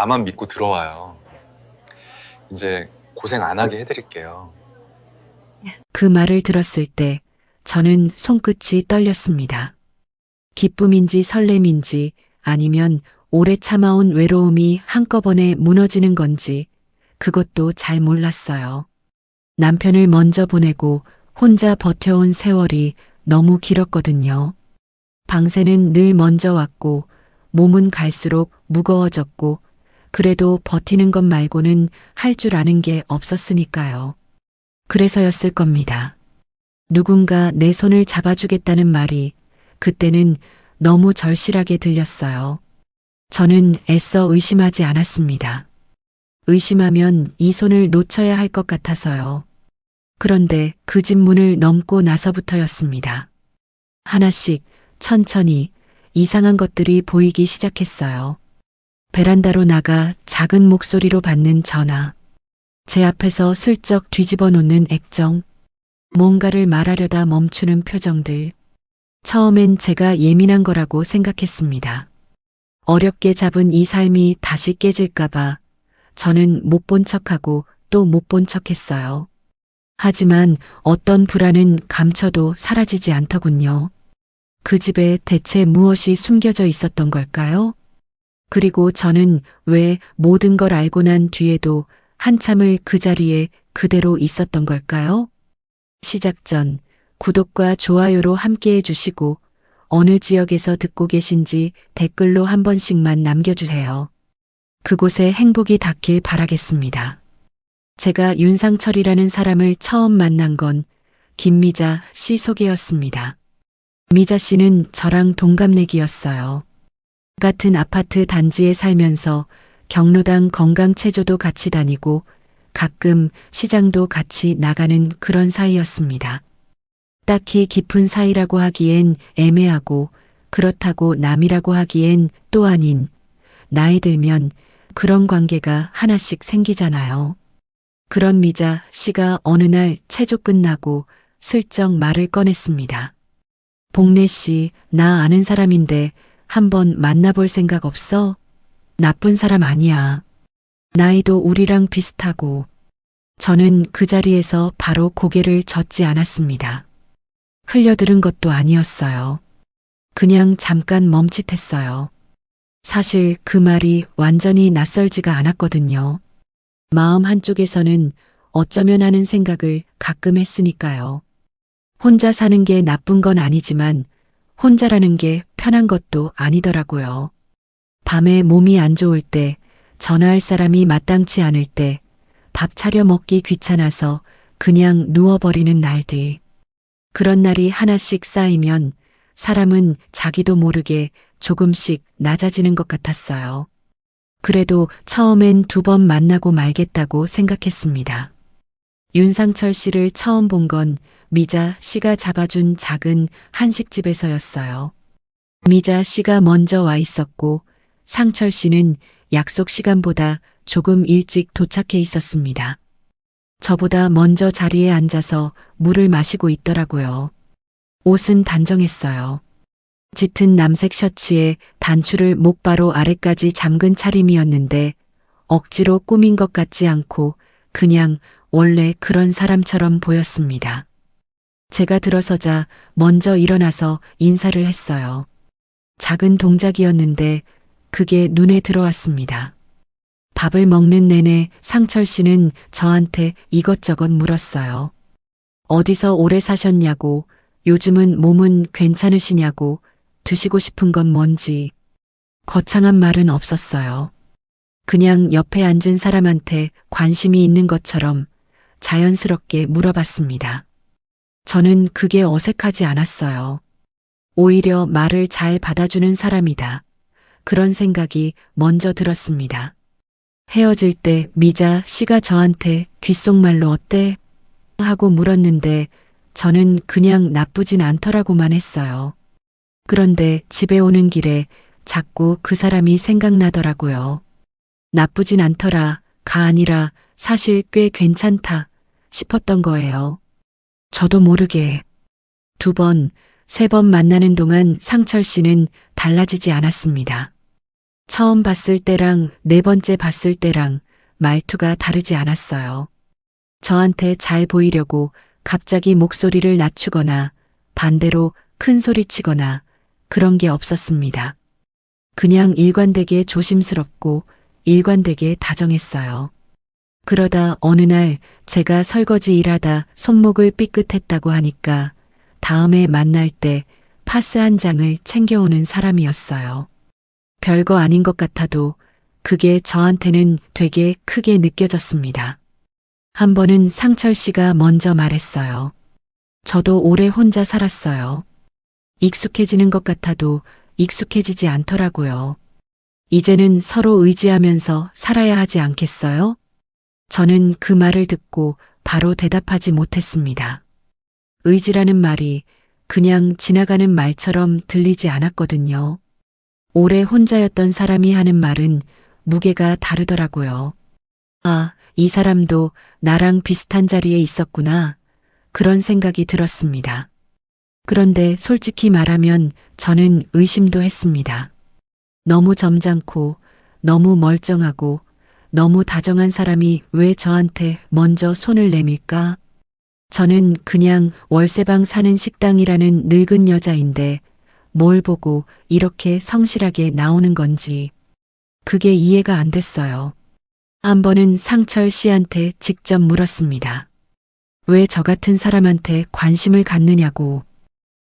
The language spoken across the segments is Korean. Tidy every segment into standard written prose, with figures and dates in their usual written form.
나만 믿고 들어와요. 이제 고생 안 하게 해드릴게요. 그 말을 들었을 때 저는 손끝이 떨렸습니다. 기쁨인지 설렘인지 아니면 오래 참아온 외로움이 한꺼번에 무너지는 건지 그것도 잘 몰랐어요. 남편을 먼저 보내고 혼자 버텨온 세월이 너무 길었거든요. 방세는 늘 먼저 왔고 몸은 갈수록 무거워졌고 그래도 버티는 것 말고는 할 줄 아는 게 없었으니까요. 그래서였을 겁니다. 누군가 내 손을 잡아주겠다는 말이 그때는 너무 절실하게 들렸어요. 저는 애써 의심하지 않았습니다. 의심하면 이 손을 놓쳐야 할 것 같아서요. 그런데 그 집 문을 넘고 나서부터였습니다. 하나씩 천천히 이상한 것들이 보이기 시작했어요. 베란다로 나가 작은 목소리로 받는 전화. 제 앞에서 슬쩍 뒤집어 놓는 액정. 뭔가를 말하려다 멈추는 표정들. 처음엔 제가 예민한 거라고 생각했습니다. 어렵게 잡은 이 삶이 다시 깨질까봐 저는 못 본 척하고 또 못 본 척했어요. 하지만 어떤 불안은 감춰도 사라지지 않더군요. 그 집에 대체 무엇이 숨겨져 있었던 걸까요? 그리고 저는 왜 모든 걸 알고 난 뒤에도 한참을 그 자리에 그대로 있었던 걸까요? 시작 전 구독과 좋아요로 함께 해주시고 어느 지역에서 듣고 계신지 댓글로 한 번씩만 남겨주세요. 그곳에 행복이 닿길 바라겠습니다. 제가 윤상철이라는 사람을 처음 만난 건 김미자 씨 소개였습니다. 미자 씨는 저랑 동갑내기였어요. 같은 아파트 단지에 살면서 경로당 건강체조도 같이 다니고 가끔 시장도 같이 나가는 그런 사이였습니다. 딱히 깊은 사이라고 하기엔 애매하고 그렇다고 남이라고 하기엔 또 아닌 나이 들면 그런 관계가 하나씩 생기잖아요. 그런 미자 씨가 어느 날 체조 끝나고 슬쩍 말을 꺼냈습니다. 복래 씨, 나 아는 사람인데 한번 만나볼 생각 없어? 나쁜 사람 아니야. 나이도 우리랑 비슷하고. 저는 그 자리에서 바로 고개를 젓지 않았습니다. 흘려들은 것도 아니었어요. 그냥 잠깐 멈칫했어요. 사실 그 말이 완전히 낯설지가 않았거든요. 마음 한쪽에서는 어쩌면 하는 생각을 가끔 했으니까요. 혼자 사는 게 나쁜 건 아니지만 혼자라는 게 편한 것도 아니더라고요. 밤에 몸이 안 좋을 때, 전화할 사람이 마땅치 않을 때, 밥 차려 먹기 귀찮아서 그냥 누워버리는 날들. 그런 날이 하나씩 쌓이면 사람은 자기도 모르게 조금씩 낮아지는 것 같았어요. 그래도 처음엔 2번 만나고 말겠다고 생각했습니다. 윤상철 씨를 처음 본 건 미자 씨가 잡아준 작은 한식집에서였어요. 미자 씨가 먼저 와 있었고 상철 씨는 약속 시간보다 조금 일찍 도착해 있었습니다. 저보다 먼저 자리에 앉아서 물을 마시고 있더라고요. 옷은 단정했어요. 짙은 남색 셔츠에 단추를 목바로 아래까지 잠근 차림이었는데 억지로 꾸민 것 같지 않고 그냥 원래 그런 사람처럼 보였습니다. 제가 들어서자 먼저 일어나서 인사를 했어요. 작은 동작이었는데 그게 눈에 들어왔습니다. 밥을 먹는 내내 상철 씨는 저한테 이것저것 물었어요. 어디서 오래 사셨냐고, 요즘은 몸은 괜찮으시냐고, 드시고 싶은 건 뭔지. 거창한 말은 없었어요. 그냥 옆에 앉은 사람한테 관심이 있는 것처럼 자연스럽게 물어봤습니다. 저는 그게 어색하지 않았어요. 오히려 말을 잘 받아주는 사람이다. 그런 생각이 먼저 들었습니다. 헤어질 때 미자 씨가 저한테 귓속말로 어때? 하고 물었는데 저는 그냥 나쁘진 않더라고만 했어요. 그런데 집에 오는 길에 자꾸 그 사람이 생각나더라고요. 나쁘진 않더라가 아니라 사실 꽤 괜찮다 싶었던 거예요. 저도 모르게 2번, 3번 만나는 동안 상철 씨는 달라지지 않았습니다. 처음 봤을 때랑 네 번째 봤을 때랑 말투가 다르지 않았어요. 저한테 잘 보이려고 갑자기 목소리를 낮추거나 반대로 큰 소리 치거나 그런 게 없었습니다. 그냥 일관되게 조심스럽고 일관되게 다정했어요. 그러다 어느 날 제가 설거지 일하다 손목을 삐끗했다고 하니까 다음에 만날 때 파스 한 장을 챙겨오는 사람이었어요. 별거 아닌 것 같아도 그게 저한테는 되게 크게 느껴졌습니다. 한 번은 상철 씨가 먼저 말했어요. 저도 오래 혼자 살았어요. 익숙해지는 것 같아도 익숙해지지 않더라고요. 이제는 서로 의지하면서 살아야 하지 않겠어요? 저는 그 말을 듣고 바로 대답하지 못했습니다. 의지라는 말이 그냥 지나가는 말처럼 들리지 않았거든요. 오래 혼자였던 사람이 하는 말은 무게가 다르더라고요. 아, 이 사람도 나랑 비슷한 자리에 있었구나. 그런 생각이 들었습니다. 그런데 솔직히 말하면 저는 의심도 했습니다. 너무 점잖고, 너무 멀쩡하고, 너무 다정한 사람이 왜 저한테 먼저 손을 내밀까? 저는 그냥 월세방 사는 식당이라는 늙은 여자인데 뭘 보고 이렇게 성실하게 나오는 건지 그게 이해가 안 됐어요. 한 번은 상철 씨한테 직접 물었습니다. 왜 저 같은 사람한테 관심을 갖느냐고.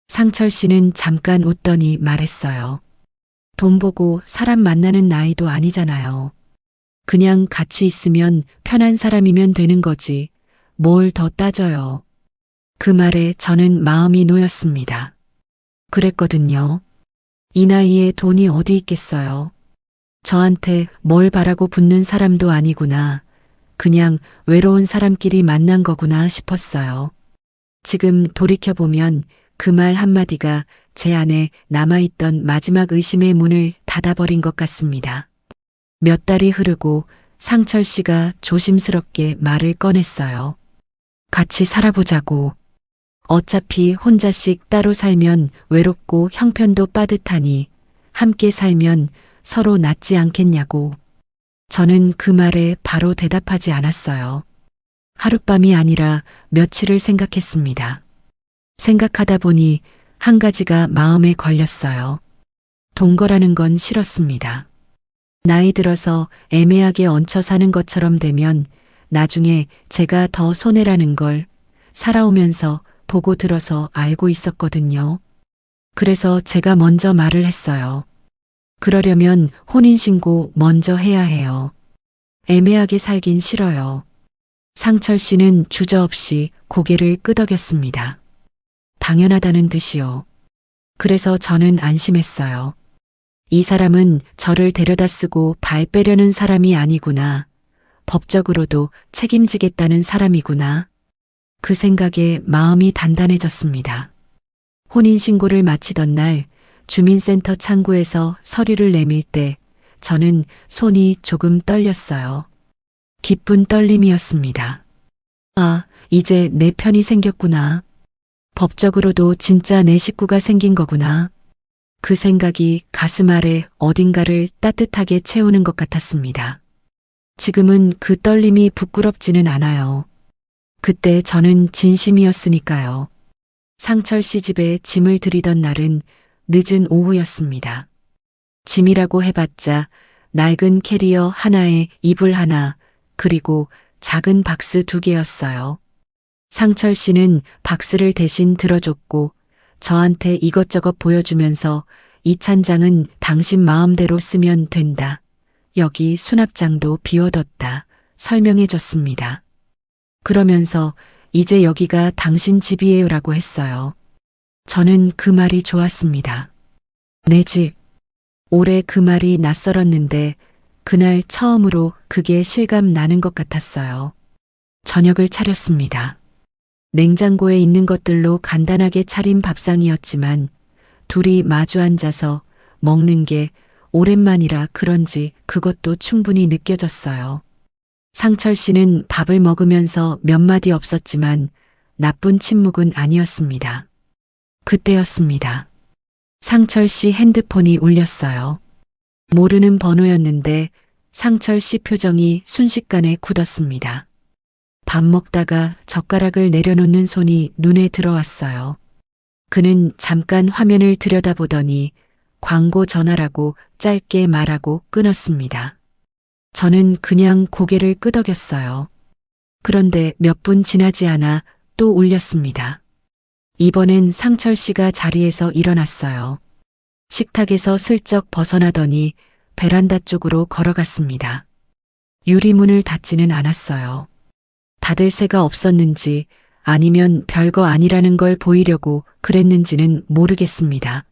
상철 씨는 잠깐 웃더니 말했어요. 돈 보고 사람 만나는 나이도 아니잖아요. 그냥 같이 있으면 편한 사람이면 되는 거지. 뭘 더 따져요. 그 말에 저는 마음이 놓였습니다. 그랬거든요. 이 나이에 돈이 어디 있겠어요. 저한테 뭘 바라고 붙는 사람도 아니구나. 그냥 외로운 사람끼리 만난 거구나 싶었어요. 지금 돌이켜보면 그 말 한마디가 제 안에 남아있던 마지막 의심의 문을 닫아버린 것 같습니다. 몇 달이 흐르고 상철 씨가 조심스럽게 말을 꺼냈어요. 같이 살아보자고. 어차피 혼자씩 따로 살면 외롭고 형편도 빠듯하니 함께 살면 서로 낫지 않겠냐고. 저는 그 말에 바로 대답하지 않았어요. 하룻밤이 아니라 며칠을 생각했습니다. 생각하다 보니 한 가지가 마음에 걸렸어요. 동거라는 건 싫었습니다. 나이 들어서 애매하게 얹혀 사는 것처럼 되면 나중에 제가 더 손해라는 걸 살아오면서 보고 들어서 알고 있었거든요. 그래서 제가 먼저 말을 했어요. 그러려면 혼인신고 먼저 해야 해요. 애매하게 살긴 싫어요. 상철 씨는 주저없이 고개를 끄덕였습니다. 당연하다는 듯이요. 그래서 저는 안심했어요. 이 사람은 저를 데려다 쓰고 발 빼려는 사람이 아니구나. 법적으로도 책임지겠다는 사람이구나. 그 생각에 마음이 단단해졌습니다. 혼인신고를 마치던 날 주민센터 창구에서 서류를 내밀 때 저는 손이 조금 떨렸어요. 기쁜 떨림이었습니다. 아, 이제 내 편이 생겼구나. 법적으로도 진짜 내 식구가 생긴 거구나. 그 생각이 가슴 아래 어딘가를 따뜻하게 채우는 것 같았습니다. 지금은 그 떨림이 부끄럽지는 않아요. 그때 저는 진심이었으니까요. 상철 씨 집에 짐을 들이던 날은 늦은 오후였습니다. 짐이라고 해봤자 낡은 캐리어 하나에 이불 하나, 그리고 작은 박스 2개였어요. 상철 씨는 박스를 대신 들어줬고 저한테 이것저것 보여주면서 이 찬장은 당신 마음대로 쓰면 된다. 여기 수납장도 비워뒀다. 설명해줬습니다. 그러면서 이제 여기가 당신 집이에요라고 했어요. 저는 그 말이 좋았습니다. 내 집. 올해 그 말이 낯설었는데 그날 처음으로 그게 실감 나는 것 같았어요. 저녁을 차렸습니다. 냉장고에 있는 것들로 간단하게 차린 밥상이었지만 둘이 마주 앉아서 먹는 게 오랜만이라 그런지 그것도 충분히 느껴졌어요. 상철 씨는 밥을 먹으면서 몇 마디 없었지만 나쁜 침묵은 아니었습니다. 그때였습니다. 상철 씨 핸드폰이 울렸어요. 모르는 번호였는데 상철 씨 표정이 순식간에 굳었습니다. 밥 먹다가 젓가락을 내려놓는 손이 눈에 들어왔어요. 그는 잠깐 화면을 들여다보더니 광고 전화라고 짧게 말하고 끊었습니다. 저는 그냥 고개를 끄덕였어요. 그런데 몇 분 지나지 않아 또 울렸습니다. 이번엔 상철 씨가 자리에서 일어났어요. 식탁에서 슬쩍 벗어나더니 베란다 쪽으로 걸어갔습니다. 유리문을 닫지는 않았어요. 닫을 새가 없었는지 아니면 별거 아니라는 걸 보이려고 그랬는지는 모르겠습니다.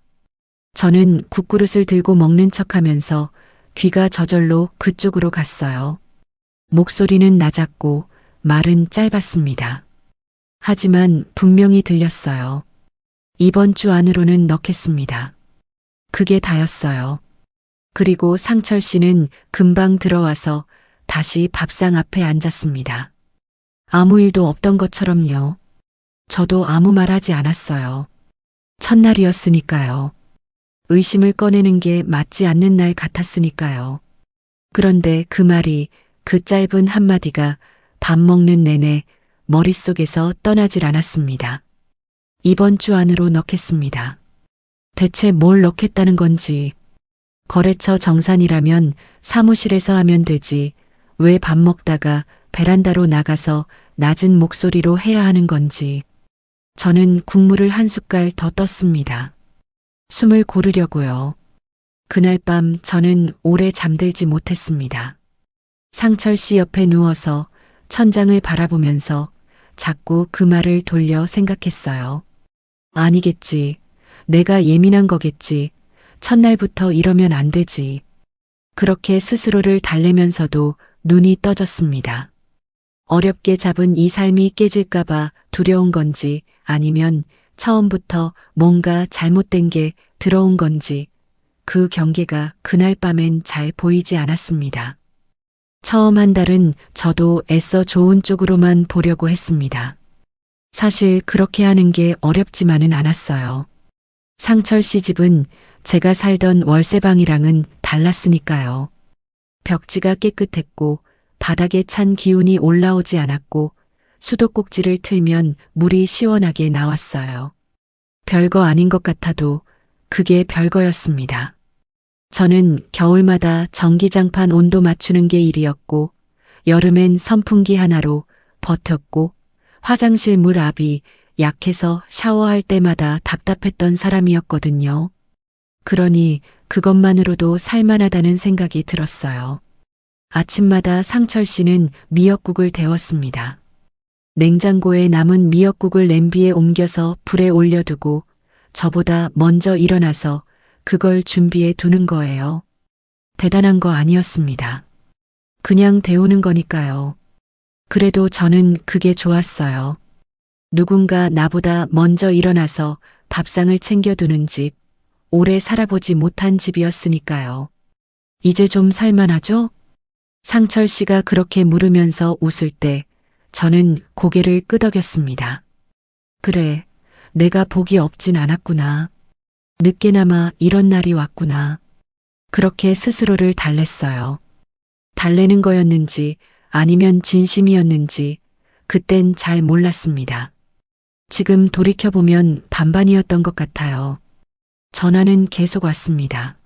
저는 국그릇을 들고 먹는 척하면서 귀가 저절로 그쪽으로 갔어요. 목소리는 낮았고 말은 짧았습니다. 하지만 분명히 들렸어요. 이번 주 안으로는 넣겠습니다. 그게 다였어요. 그리고 상철 씨는 금방 들어와서 다시 밥상 앞에 앉았습니다. 아무 일도 없던 것처럼요. 저도 아무 말 하지 않았어요. 첫날이었으니까요. 의심을 꺼내는 게 맞지 않는 날 같았으니까요. 그런데 그 말이, 그 짧은 한마디가 밥 먹는 내내 머릿속에서 떠나질 않았습니다. 이번 주 안으로 넣겠습니다. 대체 뭘 넣겠다는 건지. 거래처 정산이라면 사무실에서 하면 되지. 왜 밥 먹다가 베란다로 나가서 낮은 목소리로 해야 하는 건지. 저는 국물을 한 숟갈 더 떴습니다. 숨을 고르려고요. 그날 밤 저는 오래 잠들지 못했습니다. 상철 씨 옆에 누워서 천장을 바라보면서 자꾸 그 말을 돌려 생각했어요. 아니겠지. 내가 예민한 거겠지. 첫날부터 이러면 안 되지. 그렇게 스스로를 달래면서도 눈이 떠졌습니다. 어렵게 잡은 이 삶이 깨질까봐 두려운 건지 아니면 처음부터 뭔가 잘못된 게 들어온 건지 그 경계가 그날 밤엔 잘 보이지 않았습니다. 처음 한 달은 저도 애써 좋은 쪽으로만 보려고 했습니다. 사실 그렇게 하는 게 어렵지만은 않았어요. 상철 씨 집은 제가 살던 월세방이랑은 달랐으니까요. 벽지가 깨끗했고 바닥에 찬 기운이 올라오지 않았고 수도꼭지를 틀면 물이 시원하게 나왔어요. 별거 아닌 것 같아도 그게 별거였습니다. 저는 겨울마다 전기장판 온도 맞추는 게 일이었고 여름엔 선풍기 하나로 버텼고 화장실 물 압이 약해서 샤워할 때마다 답답했던 사람이었거든요. 그러니 그것만으로도 살만하다는 생각이 들었어요. 아침마다 상철 씨는 미역국을 데웠습니다. 냉장고에 남은 미역국을 냄비에 옮겨서 불에 올려두고 저보다 먼저 일어나서 그걸 준비해 두는 거예요. 대단한 거 아니었습니다. 그냥 데우는 거니까요. 그래도 저는 그게 좋았어요. 누군가 나보다 먼저 일어나서 밥상을 챙겨두는 집, 오래 살아보지 못한 집이었으니까요. 이제 좀 살만하죠? 상철 씨가 그렇게 물으면서 웃을 때 저는 고개를 끄덕였습니다. 그래, 내가 복이 없진 않았구나. 늦게나마 이런 날이 왔구나. 그렇게 스스로를 달랬어요. 달래는 거였는지 아니면 진심이었는지 그땐 잘 몰랐습니다. 지금 돌이켜보면 반반이었던 것 같아요. 전화는 계속 왔습니다.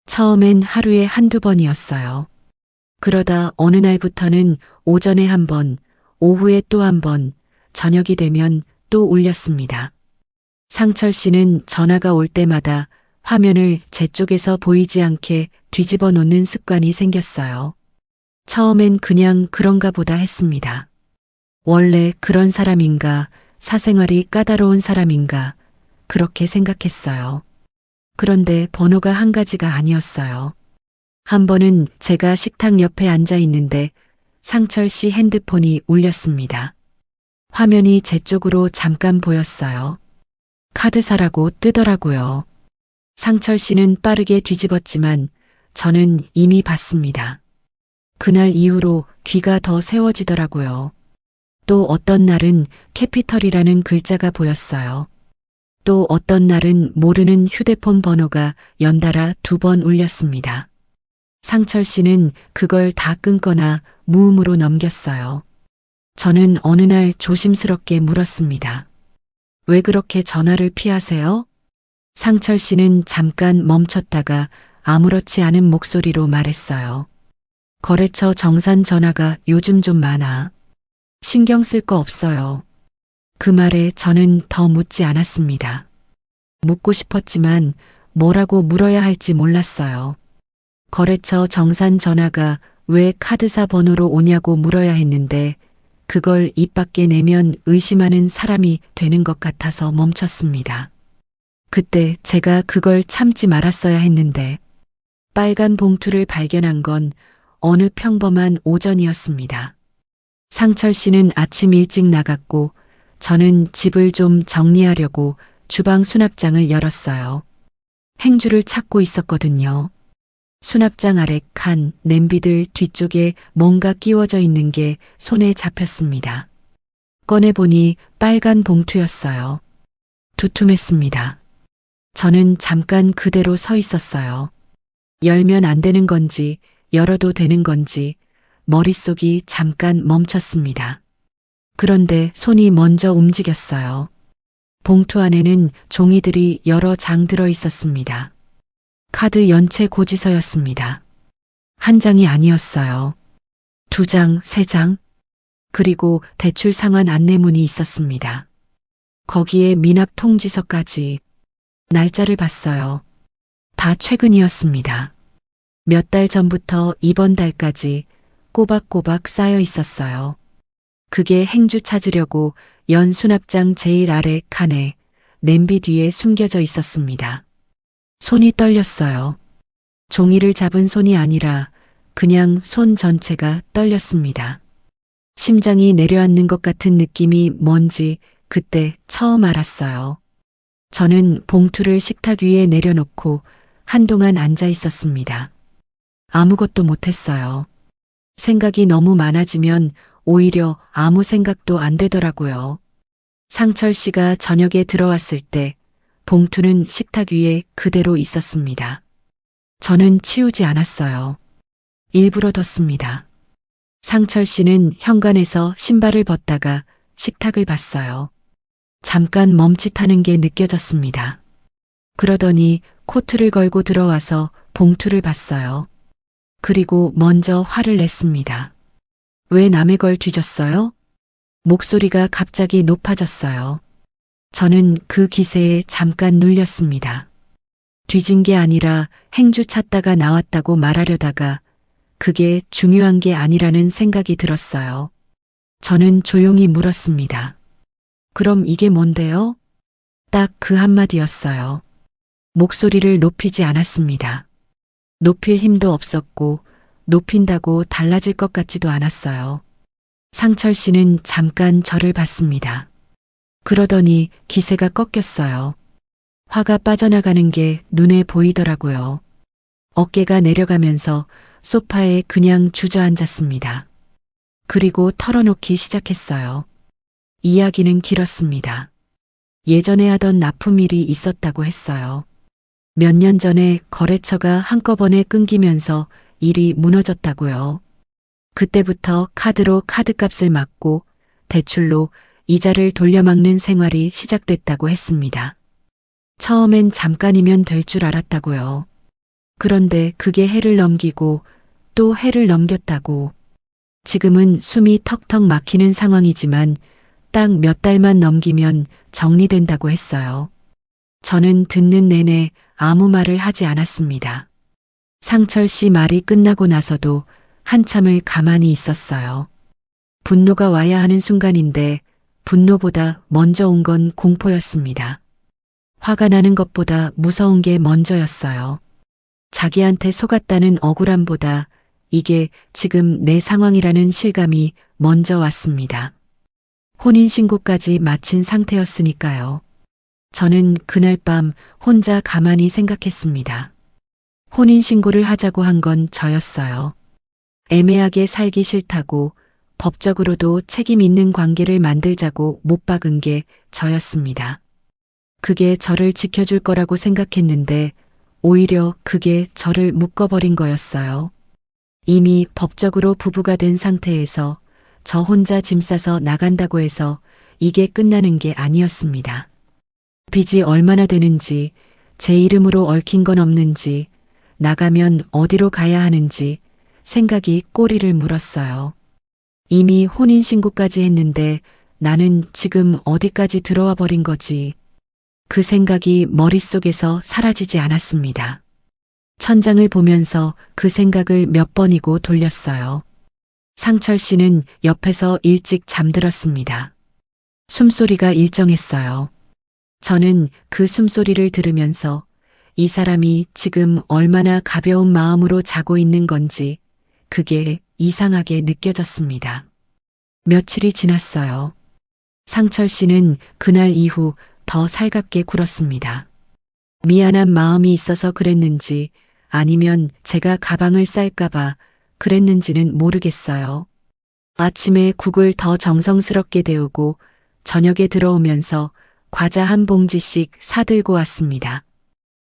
처음엔 하루에 한두 번이었어요. 그러다 어느 날부터는 오전에 한 번, 오후에 또 한 번, 저녁이 되면 또 울렸습니다. 상철 씨는 전화가 올 때마다 화면을 제 쪽에서 보이지 않게 뒤집어 놓는 습관이 생겼어요. 처음엔 그냥 그런가 보다 했습니다. 원래 그런 사람인가, 사생활이 까다로운 사람인가, 그렇게 생각했어요. 그런데 번호가 한 가지가 아니었어요. 한 번은 제가 식탁 옆에 앉아 있는데 상철 씨 핸드폰이 울렸습니다. 화면이 제 쪽으로 잠깐 보였어요. 카드사라고 뜨더라고요. 상철 씨는 빠르게 뒤집었지만 저는 이미 봤습니다. 그날 이후로 귀가 더 세워지더라고요. 또 어떤 날은 캐피털이라는 글자가 보였어요. 또 어떤 날은 모르는 휴대폰 번호가 연달아 2번 울렸습니다. 상철 씨는 그걸 다 끊거나 무음으로 넘겼어요. 저는 어느 날 조심스럽게 물었습니다. 왜 그렇게 전화를 피하세요? 상철 씨는 잠깐 멈췄다가 아무렇지 않은 목소리로 말했어요. 거래처 정산 전화가 요즘 좀 많아. 신경 쓸 거 없어요. 그 말에 저는 더 묻지 않았습니다. 묻고 싶었지만 뭐라고 물어야 할지 몰랐어요. 거래처 정산 전화가 왜 카드사 번호로 오냐고 물어야 했는데 그걸 입 밖에 내면 의심하는 사람이 되는 것 같아서 멈췄습니다. 그때 제가 그걸 참지 말았어야 했는데 빨간 봉투를 발견한 건 어느 평범한 오전이었습니다. 상철 씨는 아침 일찍 나갔고 저는 집을 좀 정리하려고 주방 수납장을 열었어요. 행주를 찾고 있었거든요. 수납장 아래 칸, 냄비들 뒤쪽에 뭔가 끼워져 있는 게 손에 잡혔습니다. 꺼내보니 빨간 봉투였어요. 두툼했습니다. 저는 잠깐 그대로 서 있었어요. 열면 안 되는 건지, 열어도 되는 건지, 머릿속이 잠깐 멈췄습니다. 그런데 손이 먼저 움직였어요. 봉투 안에는 종이들이 여러 장 들어 있었습니다. 카드 연체 고지서였습니다. 한 장이 아니었어요. 2장, 3장, 그리고 대출 상환 안내문이 있었습니다. 거기에 미납 통지서까지. 날짜를 봤어요. 다 최근이었습니다. 몇 달 전부터 이번 달까지 꼬박꼬박 쌓여 있었어요. 그게 행주 찾으려고 연 수납장 제일 아래 칸에 냄비 뒤에 숨겨져 있었습니다. 손이 떨렸어요. 종이를 잡은 손이 아니라 그냥 손 전체가 떨렸습니다. 심장이 내려앉는 것 같은 느낌이 뭔지 그때 처음 알았어요. 저는 봉투를 식탁 위에 내려놓고 한동안 앉아 있었습니다. 아무것도 못했어요. 생각이 너무 많아지면 오히려 아무 생각도 안 되더라고요. 상철 씨가 저녁에 들어왔을 때 봉투는 식탁 위에 그대로 있었습니다. 저는 치우지 않았어요. 일부러 뒀습니다. 상철 씨는 현관에서 신발을 벗다가 식탁을 봤어요. 잠깐 멈칫하는 게 느껴졌습니다. 그러더니 코트를 걸고 들어와서 봉투를 봤어요. 그리고 먼저 화를 냈습니다. 왜 남의 걸 뒤졌어요? 목소리가 갑자기 높아졌어요. 저는 그 기세에 잠깐 눌렸습니다. 뒤진 게 아니라 행주 찾다가 나왔다고 말하려다가 그게 중요한 게 아니라는 생각이 들었어요. 저는 조용히 물었습니다. 그럼 이게 뭔데요? 딱 그 한마디였어요. 목소리를 높이지 않았습니다. 높일 힘도 없었고 높인다고 달라질 것 같지도 않았어요. 상철 씨는 잠깐 저를 봤습니다. 그러더니 기세가 꺾였어요. 화가 빠져나가는 게 눈에 보이더라고요. 어깨가 내려가면서 소파에 그냥 주저앉았습니다. 그리고 털어놓기 시작했어요. 이야기는 길었습니다. 예전에 하던 납품 일이 있었다고 했어요. 몇 년 전에 거래처가 한꺼번에 끊기면서 일이 무너졌다고요. 그때부터 카드로 카드값을 막고 대출로 이자를 돌려막는 생활이 시작됐다고 했습니다. 처음엔 잠깐이면 될 줄 알았다고요. 그런데 그게 해를 넘기고 또 해를 넘겼다고. 지금은 숨이 턱턱 막히는 상황이지만 딱 몇 달만 넘기면 정리된다고 했어요. 저는 듣는 내내 아무 말을 하지 않았습니다. 상철 씨 말이 끝나고 나서도 한참을 가만히 있었어요. 분노가 와야 하는 순간인데 분노보다 먼저 온 건 공포였습니다. 화가 나는 것보다 무서운 게 먼저였어요. 자기한테 속았다는 억울함보다 이게 지금 내 상황이라는 실감이 먼저 왔습니다. 혼인신고까지 마친 상태였으니까요. 저는 그날 밤 혼자 가만히 생각했습니다. 혼인신고를 하자고 한 건 저였어요. 애매하게 살기 싫다고 법적으로도 책임 있는 관계를 만들자고 못 박은 게 저였습니다. 그게 저를 지켜줄 거라고 생각했는데 오히려 그게 저를 묶어버린 거였어요. 이미 법적으로 부부가 된 상태에서 저 혼자 짐 싸서 나간다고 해서 이게 끝나는 게 아니었습니다. 빚이 얼마나 되는지, 제 이름으로 얽힌 건 없는지, 나가면 어디로 가야 하는지 생각이 꼬리를 물었어요. 이미 혼인신고까지 했는데 나는 지금 어디까지 들어와 버린 거지. 그 생각이 머릿속에서 사라지지 않았습니다. 천장을 보면서 그 생각을 몇 번이고 돌렸어요. 상철 씨는 옆에서 일찍 잠들었습니다. 숨소리가 일정했어요. 저는 그 숨소리를 들으면서 이 사람이 지금 얼마나 가벼운 마음으로 자고 있는 건지 그게 이상하게 느껴졌습니다. 며칠이 지났어요. 상철 씨는 그날 이후 더 살갑게 굴었습니다. 미안한 마음이 있어서 그랬는지 아니면 제가 가방을 쌀까봐 그랬는지는 모르겠어요. 아침에 국을 더 정성스럽게 데우고 저녁에 들어오면서 과자 한 봉지씩 사들고 왔습니다.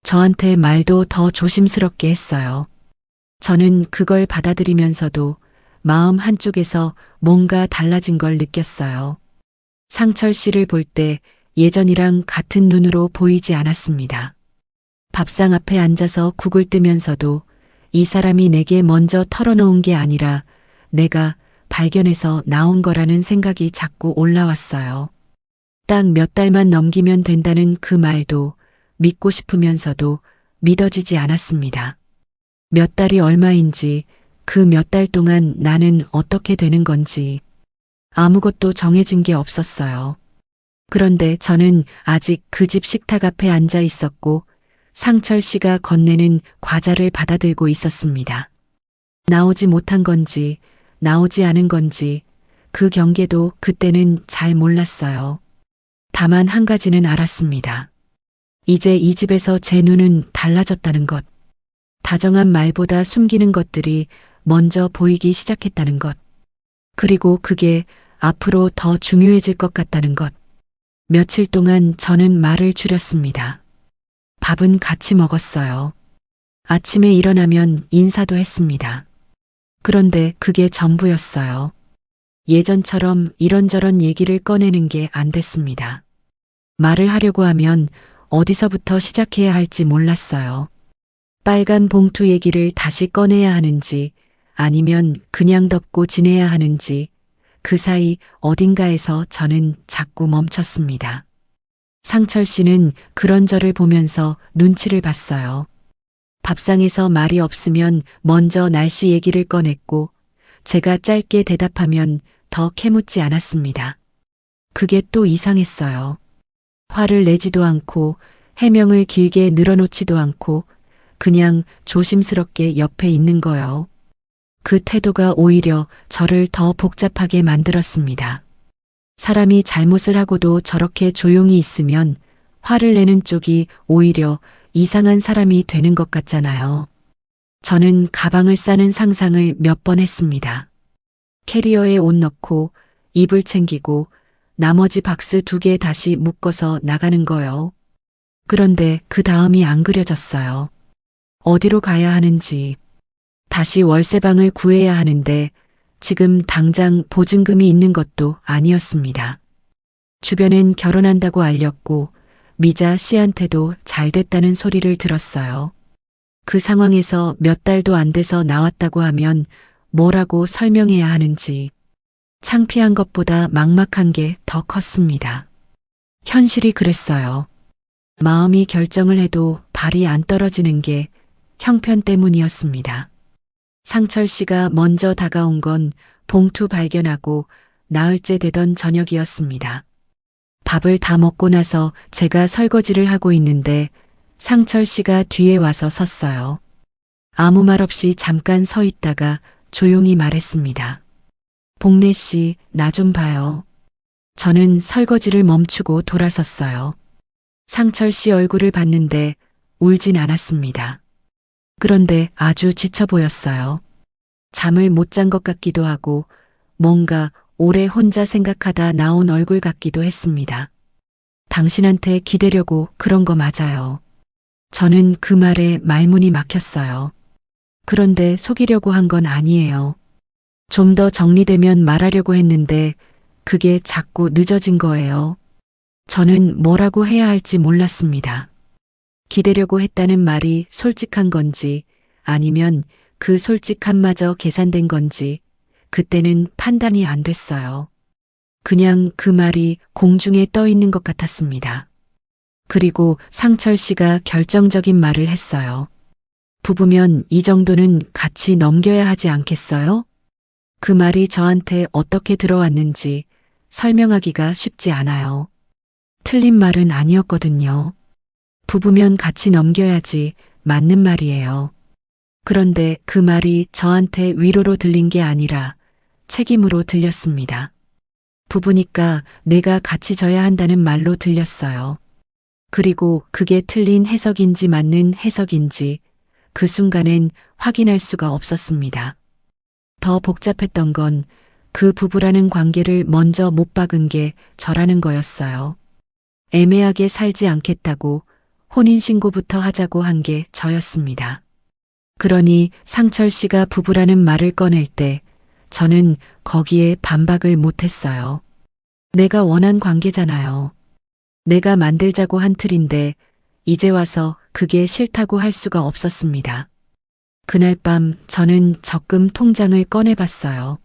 저한테 말도 더 조심스럽게 했어요. 저는 그걸 받아들이면서도 마음 한쪽에서 뭔가 달라진 걸 느꼈어요. 상철 씨를 볼 때 예전이랑 같은 눈으로 보이지 않았습니다. 밥상 앞에 앉아서 국을 뜨면서도 이 사람이 내게 먼저 털어놓은 게 아니라 내가 발견해서 나온 거라는 생각이 자꾸 올라왔어요. 딱 몇 달만 넘기면 된다는 그 말도 믿고 싶으면서도 믿어지지 않았습니다. 몇 달이 얼마인지, 그 몇 달 동안 나는 어떻게 되는 건지 아무것도 정해진 게 없었어요. 그런데 저는 아직 그 집 식탁 앞에 앉아 있었고 상철 씨가 건네는 과자를 받아들고 있었습니다. 나오지 못한 건지 나오지 않은 건지 그 경계도 그때는 잘 몰랐어요. 다만 한 가지는 알았습니다. 이제 이 집에서 제 눈은 달라졌다는 것. 다정한 말보다 숨기는 것들이 먼저 보이기 시작했다는 것. 그리고 그게 앞으로 더 중요해질 것 같다는 것. 며칠 동안 저는 말을 줄였습니다. 밥은 같이 먹었어요. 아침에 일어나면 인사도 했습니다. 그런데 그게 전부였어요. 예전처럼 이런저런 얘기를 꺼내는 게 안 됐습니다. 말을 하려고 하면 어디서부터 시작해야 할지 몰랐어요. 빨간 봉투 얘기를 다시 꺼내야 하는지 아니면 그냥 덮고 지내야 하는지 그 사이 어딘가에서 저는 자꾸 멈췄습니다. 상철 씨는 그런 저를 보면서 눈치를 봤어요. 밥상에서 말이 없으면 먼저 날씨 얘기를 꺼냈고 제가 짧게 대답하면 더 캐묻지 않았습니다. 그게 또 이상했어요. 화를 내지도 않고 해명을 길게 늘어놓지도 않고 그냥 조심스럽게 옆에 있는 거요. 그 태도가 오히려 저를 더 복잡하게 만들었습니다. 사람이 잘못을 하고도 저렇게 조용히 있으면 화를 내는 쪽이 오히려 이상한 사람이 되는 것 같잖아요. 저는 가방을 싸는 상상을 몇 번 했습니다. 캐리어에 옷 넣고 이불 챙기고 나머지 박스 2개 다시 묶어서 나가는 거요. 그런데 그 다음이 안 그려졌어요. 어디로 가야 하는지, 다시 월세방을 구해야 하는데 지금 당장 보증금이 있는 것도 아니었습니다. 주변엔 결혼한다고 알렸고 미자 씨한테도 잘 됐다는 소리를 들었어요. 그 상황에서 몇 달도 안 돼서 나왔다고 하면 뭐라고 설명해야 하는지 창피한 것보다 막막한 게 더 컸습니다. 현실이 그랬어요. 마음이 결정을 해도 발이 안 떨어지는 게 형편 때문이었습니다. 상철 씨가 먼저 다가온 건 봉투 발견하고 나흘째 되던 저녁이었습니다. 밥을 다 먹고 나서 제가 설거지를 하고 있는데 상철 씨가 뒤에 와서 섰어요. 아무 말 없이 잠깐 서 있다가 조용히 말했습니다. 복래 씨, 나 좀 봐요. 저는 설거지를 멈추고 돌아섰어요. 상철 씨 얼굴을 봤는데 울진 않았습니다. 그런데 아주 지쳐 보였어요. 잠을 못 잔 것 같기도 하고 뭔가 오래 혼자 생각하다 나온 얼굴 같기도 했습니다. 당신한테 기대려고 그런 거 맞아요. 저는 그 말에 말문이 막혔어요. 그런데 속이려고 한 건 아니에요. 좀 더 정리되면 말하려고 했는데 그게 자꾸 늦어진 거예요. 저는 뭐라고 해야 할지 몰랐습니다. 기대려고 했다는 말이 솔직한 건지 아니면 그 솔직함마저 계산된 건지 그때는 판단이 안 됐어요. 그냥 그 말이 공중에 떠 있는 것 같았습니다. 그리고 상철 씨가 결정적인 말을 했어요. 부부면 이 정도는 같이 넘겨야 하지 않겠어요? 그 말이 저한테 어떻게 들어왔는지 설명하기가 쉽지 않아요. 틀린 말은 아니었거든요. 부부면 같이 넘겨야지 맞는 말이에요. 그런데 그 말이 저한테 위로로 들린 게 아니라 책임으로 들렸습니다. 부부니까 내가 같이 져야 한다는 말로 들렸어요. 그리고 그게 틀린 해석인지 맞는 해석인지 그 순간엔 확인할 수가 없었습니다. 더 복잡했던 건 그 부부라는 관계를 먼저 못 박은 게 저라는 거였어요. 애매하게 살지 않겠다고 혼인신고부터 하자고 한 게 저였습니다. 그러니 상철 씨가 부부라는 말을 꺼낼 때 저는 거기에 반박을 못했어요. 내가 원한 관계잖아요. 내가 만들자고 한 틀인데 이제 와서 그게 싫다고 할 수가 없었습니다. 그날 밤 저는 적금 통장을 꺼내봤어요.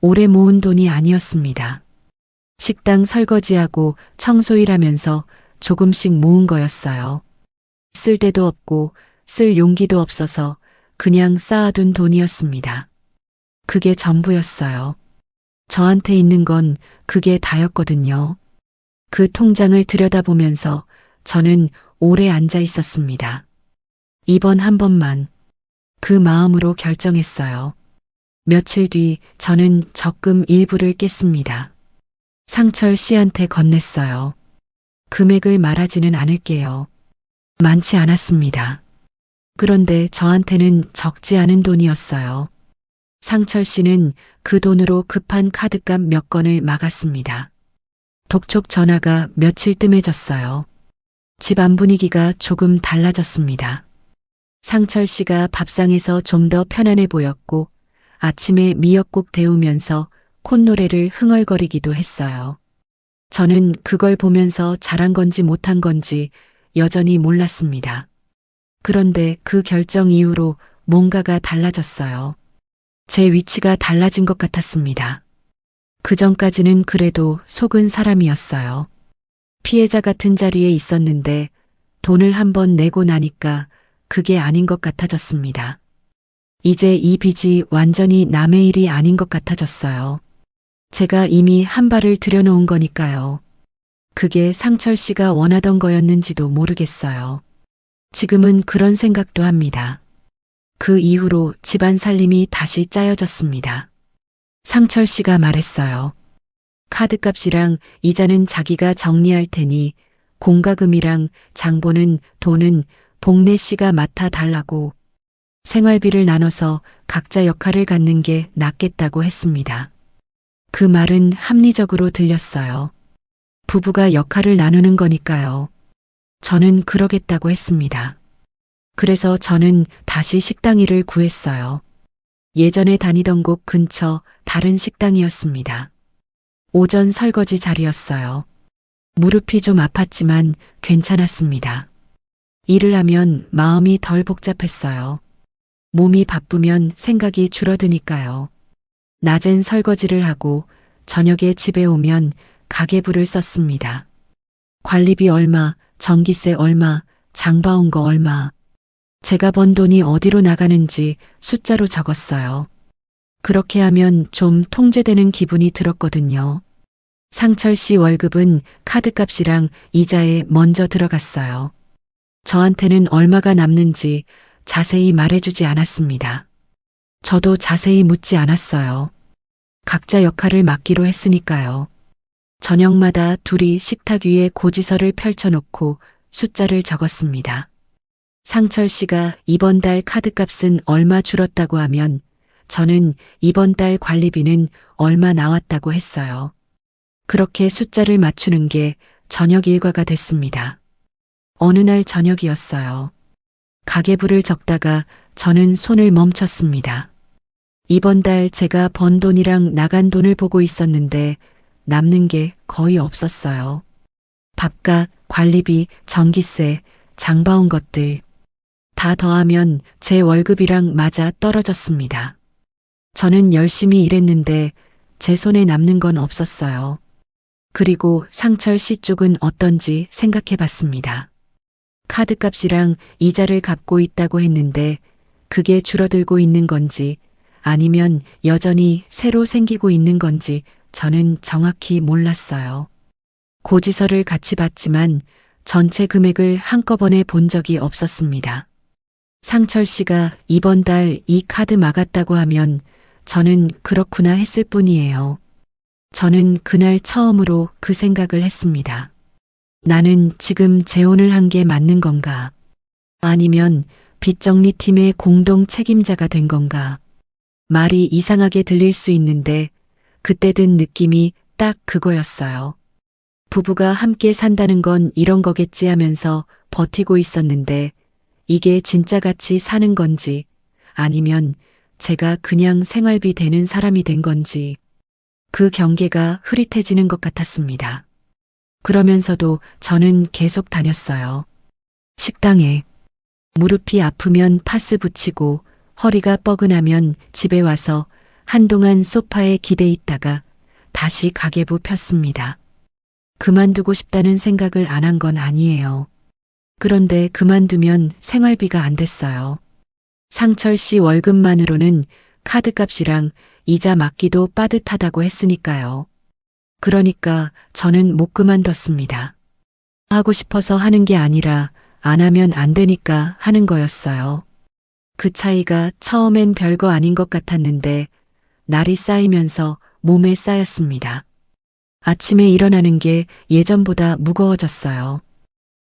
오래 모은 돈이 아니었습니다. 식당 설거지하고 청소일하면서 조금씩 모은 거였어요. 쓸 데도 없고 쓸 용기도 없어서 그냥 쌓아둔 돈이었습니다. 그게 전부였어요. 저한테 있는 건 그게 다였거든요. 그 통장을 들여다보면서 저는 오래 앉아 있었습니다. 이번 한 번만 그 마음으로 결정했어요. 며칠 뒤 저는 적금 일부를 깼습니다. 상철 씨한테 건넸어요. 금액을 말하지는 않을게요. 많지 않았습니다. 그런데 저한테는 적지 않은 돈이었어요. 상철 씨는 그 돈으로 급한 카드값 몇 건을 막았습니다. 독촉 전화가 며칠 뜸해졌어요. 집안 분위기가 조금 달라졌습니다. 상철 씨가 밥상에서 좀 더 편안해 보였고 아침에 미역국 데우면서 콧노래를 흥얼거리기도 했어요. 저는 그걸 보면서 잘한 건지 못한 건지 여전히 몰랐습니다. 그런데 그 결정 이후로 뭔가가 달라졌어요. 제 위치가 달라진 것 같았습니다. 그 전까지는 그래도 속은 사람이었어요. 피해자 같은 자리에 있었는데 돈을 한번 내고 나니까 그게 아닌 것 같아졌습니다. 이제 이 빚이 완전히 남의 일이 아닌 것 같아졌어요. 제가 이미 한 발을 들여놓은 거니까요. 그게 상철 씨가 원하던 거였는지도 모르겠어요. 지금은 그런 생각도 합니다. 그 이후로 집안 살림이 다시 짜여졌습니다. 상철 씨가 말했어요. 카드값이랑 이자는 자기가 정리할 테니 공과금이랑 장보는 돈은 복래 씨가 맡아 달라고 생활비를 나눠서 각자 역할을 갖는 게 낫겠다고 했습니다. 그 말은 합리적으로 들렸어요. 부부가 역할을 나누는 거니까요. 저는 그러겠다고 했습니다. 그래서 저는 다시 식당 일을 구했어요. 예전에 다니던 곳 근처 다른 식당이었습니다. 오전 설거지 자리였어요. 무릎이 좀 아팠지만 괜찮았습니다. 일을 하면 마음이 덜 복잡했어요. 몸이 바쁘면 생각이 줄어드니까요. 낮엔 설거지를 하고 저녁에 집에 오면 가계부를 썼습니다. 관리비 얼마, 전기세 얼마, 장 봐온 거 얼마. 제가 번 돈이 어디로 나가는지 숫자로 적었어요. 그렇게 하면 좀 통제되는 기분이 들었거든요. 상철 씨 월급은 카드값이랑 이자에 먼저 들어갔어요. 저한테는 얼마가 남는지 자세히 말해주지 않았습니다. 저도 자세히 묻지 않았어요. 각자 역할을 맡기로 했으니까요. 저녁마다 둘이 식탁 위에 고지서를 펼쳐놓고 숫자를 적었습니다. 상철 씨가 이번 달 카드값은 얼마 줄었다고 하면 저는 이번 달 관리비는 얼마 나왔다고 했어요. 그렇게 숫자를 맞추는 게 저녁 일과가 됐습니다. 어느 날 저녁이었어요. 가계부를 적다가 저는 손을 멈췄습니다. 이번 달 제가 번 돈이랑 나간 돈을 보고 있었는데 남는 게 거의 없었어요. 밥값, 관리비, 전기세, 장 봐온 것들 다 더하면 제 월급이랑 맞아 떨어졌습니다. 저는 열심히 일했는데 제 손에 남는 건 없었어요. 그리고 상철 씨 쪽은 어떤지 생각해 봤습니다. 카드값이랑 이자를 갚고 있다고 했는데 그게 줄어들고 있는 건지 아니면 여전히 새로 생기고 있는 건지 저는 정확히 몰랐어요. 고지서를 같이 봤지만 전체 금액을 한꺼번에 본 적이 없었습니다. 상철 씨가 이번 달 이 카드 막았다고 하면 저는 그렇구나 했을 뿐이에요. 저는 그날 처음으로 그 생각을 했습니다. 나는 지금 재혼을 한 게 맞는 건가? 아니면 빚정리팀의 공동 책임자가 된 건가? 말이 이상하게 들릴 수 있는데 그때 든 느낌이 딱 그거였어요. 부부가 함께 산다는 건 이런 거겠지 하면서 버티고 있었는데 이게 진짜 같이 사는 건지 아니면 제가 그냥 생활비 되는 사람이 된 건지 그 경계가 흐릿해지는 것 같았습니다. 그러면서도 저는 계속 다녔어요. 식당에 무릎이 아프면 파스 붙이고 허리가 뻐근하면 집에 와서 한동안 소파에 기대 있다가 다시 가계부 폈습니다. 그만두고 싶다는 생각을 안 한 건 아니에요. 그런데 그만두면 생활비가 안 됐어요. 상철 씨 월급만으로는 카드값이랑 이자 맞기도 빠듯하다고 했으니까요. 그러니까 저는 못 그만뒀습니다. 하고 싶어서 하는 게 아니라 안 하면 안 되니까 하는 거였어요. 그 차이가 처음엔 별거 아닌 것 같았는데 날이 쌓이면서 몸에 쌓였습니다. 아침에 일어나는 게 예전보다 무거워졌어요.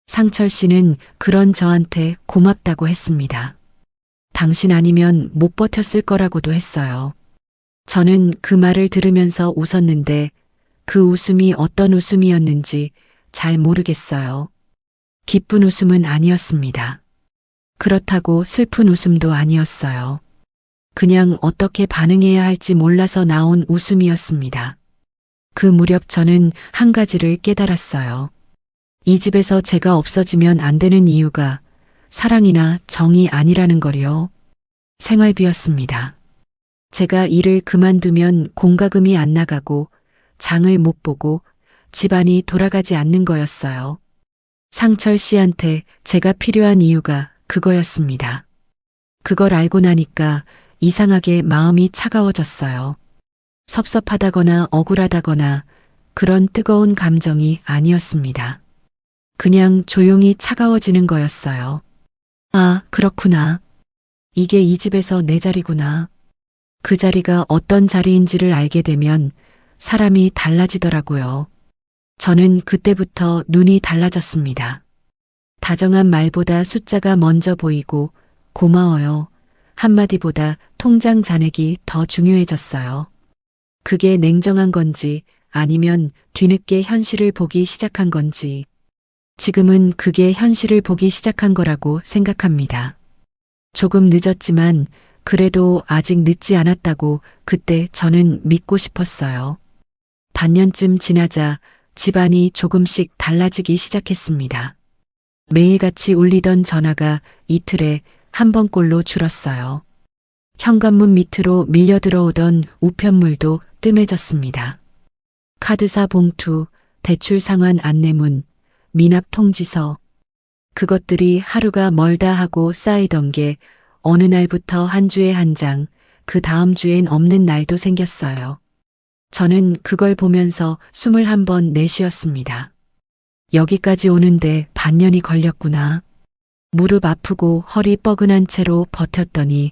상철 씨는 그런 저한테 고맙다고 했습니다. 당신 아니면 못 버텼을 거라고도 했어요. 저는 그 말을 들으면서 웃었는데 그 웃음이 어떤 웃음이었는지 잘 모르겠어요. 기쁜 웃음은 아니었습니다. 그렇다고 슬픈 웃음도 아니었어요. 그냥 어떻게 반응해야 할지 몰라서 나온 웃음이었습니다. 그 무렵 저는 한 가지를 깨달았어요. 이 집에서 제가 없어지면 안 되는 이유가 사랑이나 정이 아니라는 거요. 생활비였습니다. 제가 일을 그만두면 공과금이 안 나가고 장을 못 보고 집안이 돌아가지 않는 거였어요. 상철 씨한테 제가 필요한 이유가 그거였습니다. 그걸 알고 나니까 이상하게 마음이 차가워졌어요. 섭섭하다거나 억울하다거나 그런 뜨거운 감정이 아니었습니다. 그냥 조용히 차가워지는 거였어요. 아, 그렇구나. 이게 이 집에서 내 자리구나. 그 자리가 어떤 자리인지를 알게 되면 사람이 달라지더라고요. 저는 그때부터 눈이 달라졌습니다. 다정한 말보다 숫자가 먼저 보이고 고마워요. 한마디보다 통장 잔액이 더 중요해졌어요. 그게 냉정한 건지 아니면 뒤늦게 현실을 보기 시작한 건지 지금은 그게 현실을 보기 시작한 거라고 생각합니다. 조금 늦었지만 그래도 아직 늦지 않았다고 그때 저는 믿고 싶었어요. 반년쯤 지나자 집안이 조금씩 달라지기 시작했습니다. 매일같이 울리던 전화가 이틀에 한 번꼴로 줄었어요. 현관문 밑으로 밀려 들어오던 우편물도 뜸해졌습니다. 카드사 봉투, 대출 상환 안내문, 미납 통지서. 그것들이 하루가 멀다 하고 쌓이던 게 어느 날부터 한 주에 한 장, 그 다음 주엔 없는 날도 생겼어요. 저는 그걸 보면서 숨을 한 번 내쉬었습니다. 여기까지 오는데 반년이 걸렸구나. 무릎 아프고 허리 뻐근한 채로 버텼더니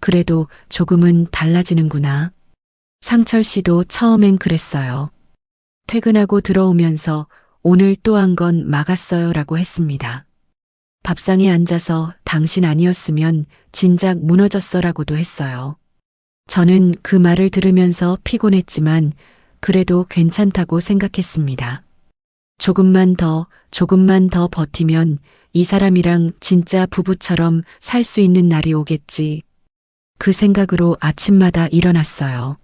그래도 조금은 달라지는구나. 상철 씨도 처음엔 그랬어요. 퇴근하고 들어오면서 오늘 또 한 건 막았어요 라고 했습니다. 밥상에 앉아서 당신 아니었으면 진작 무너졌어 라고도 했어요. 저는 그 말을 들으면서 피곤했지만 그래도 괜찮다고 생각했습니다. 조금만 더 버티면 이 사람이랑 진짜 부부처럼 살 수 있는 날이 오겠지. 그 생각으로 아침마다 일어났어요.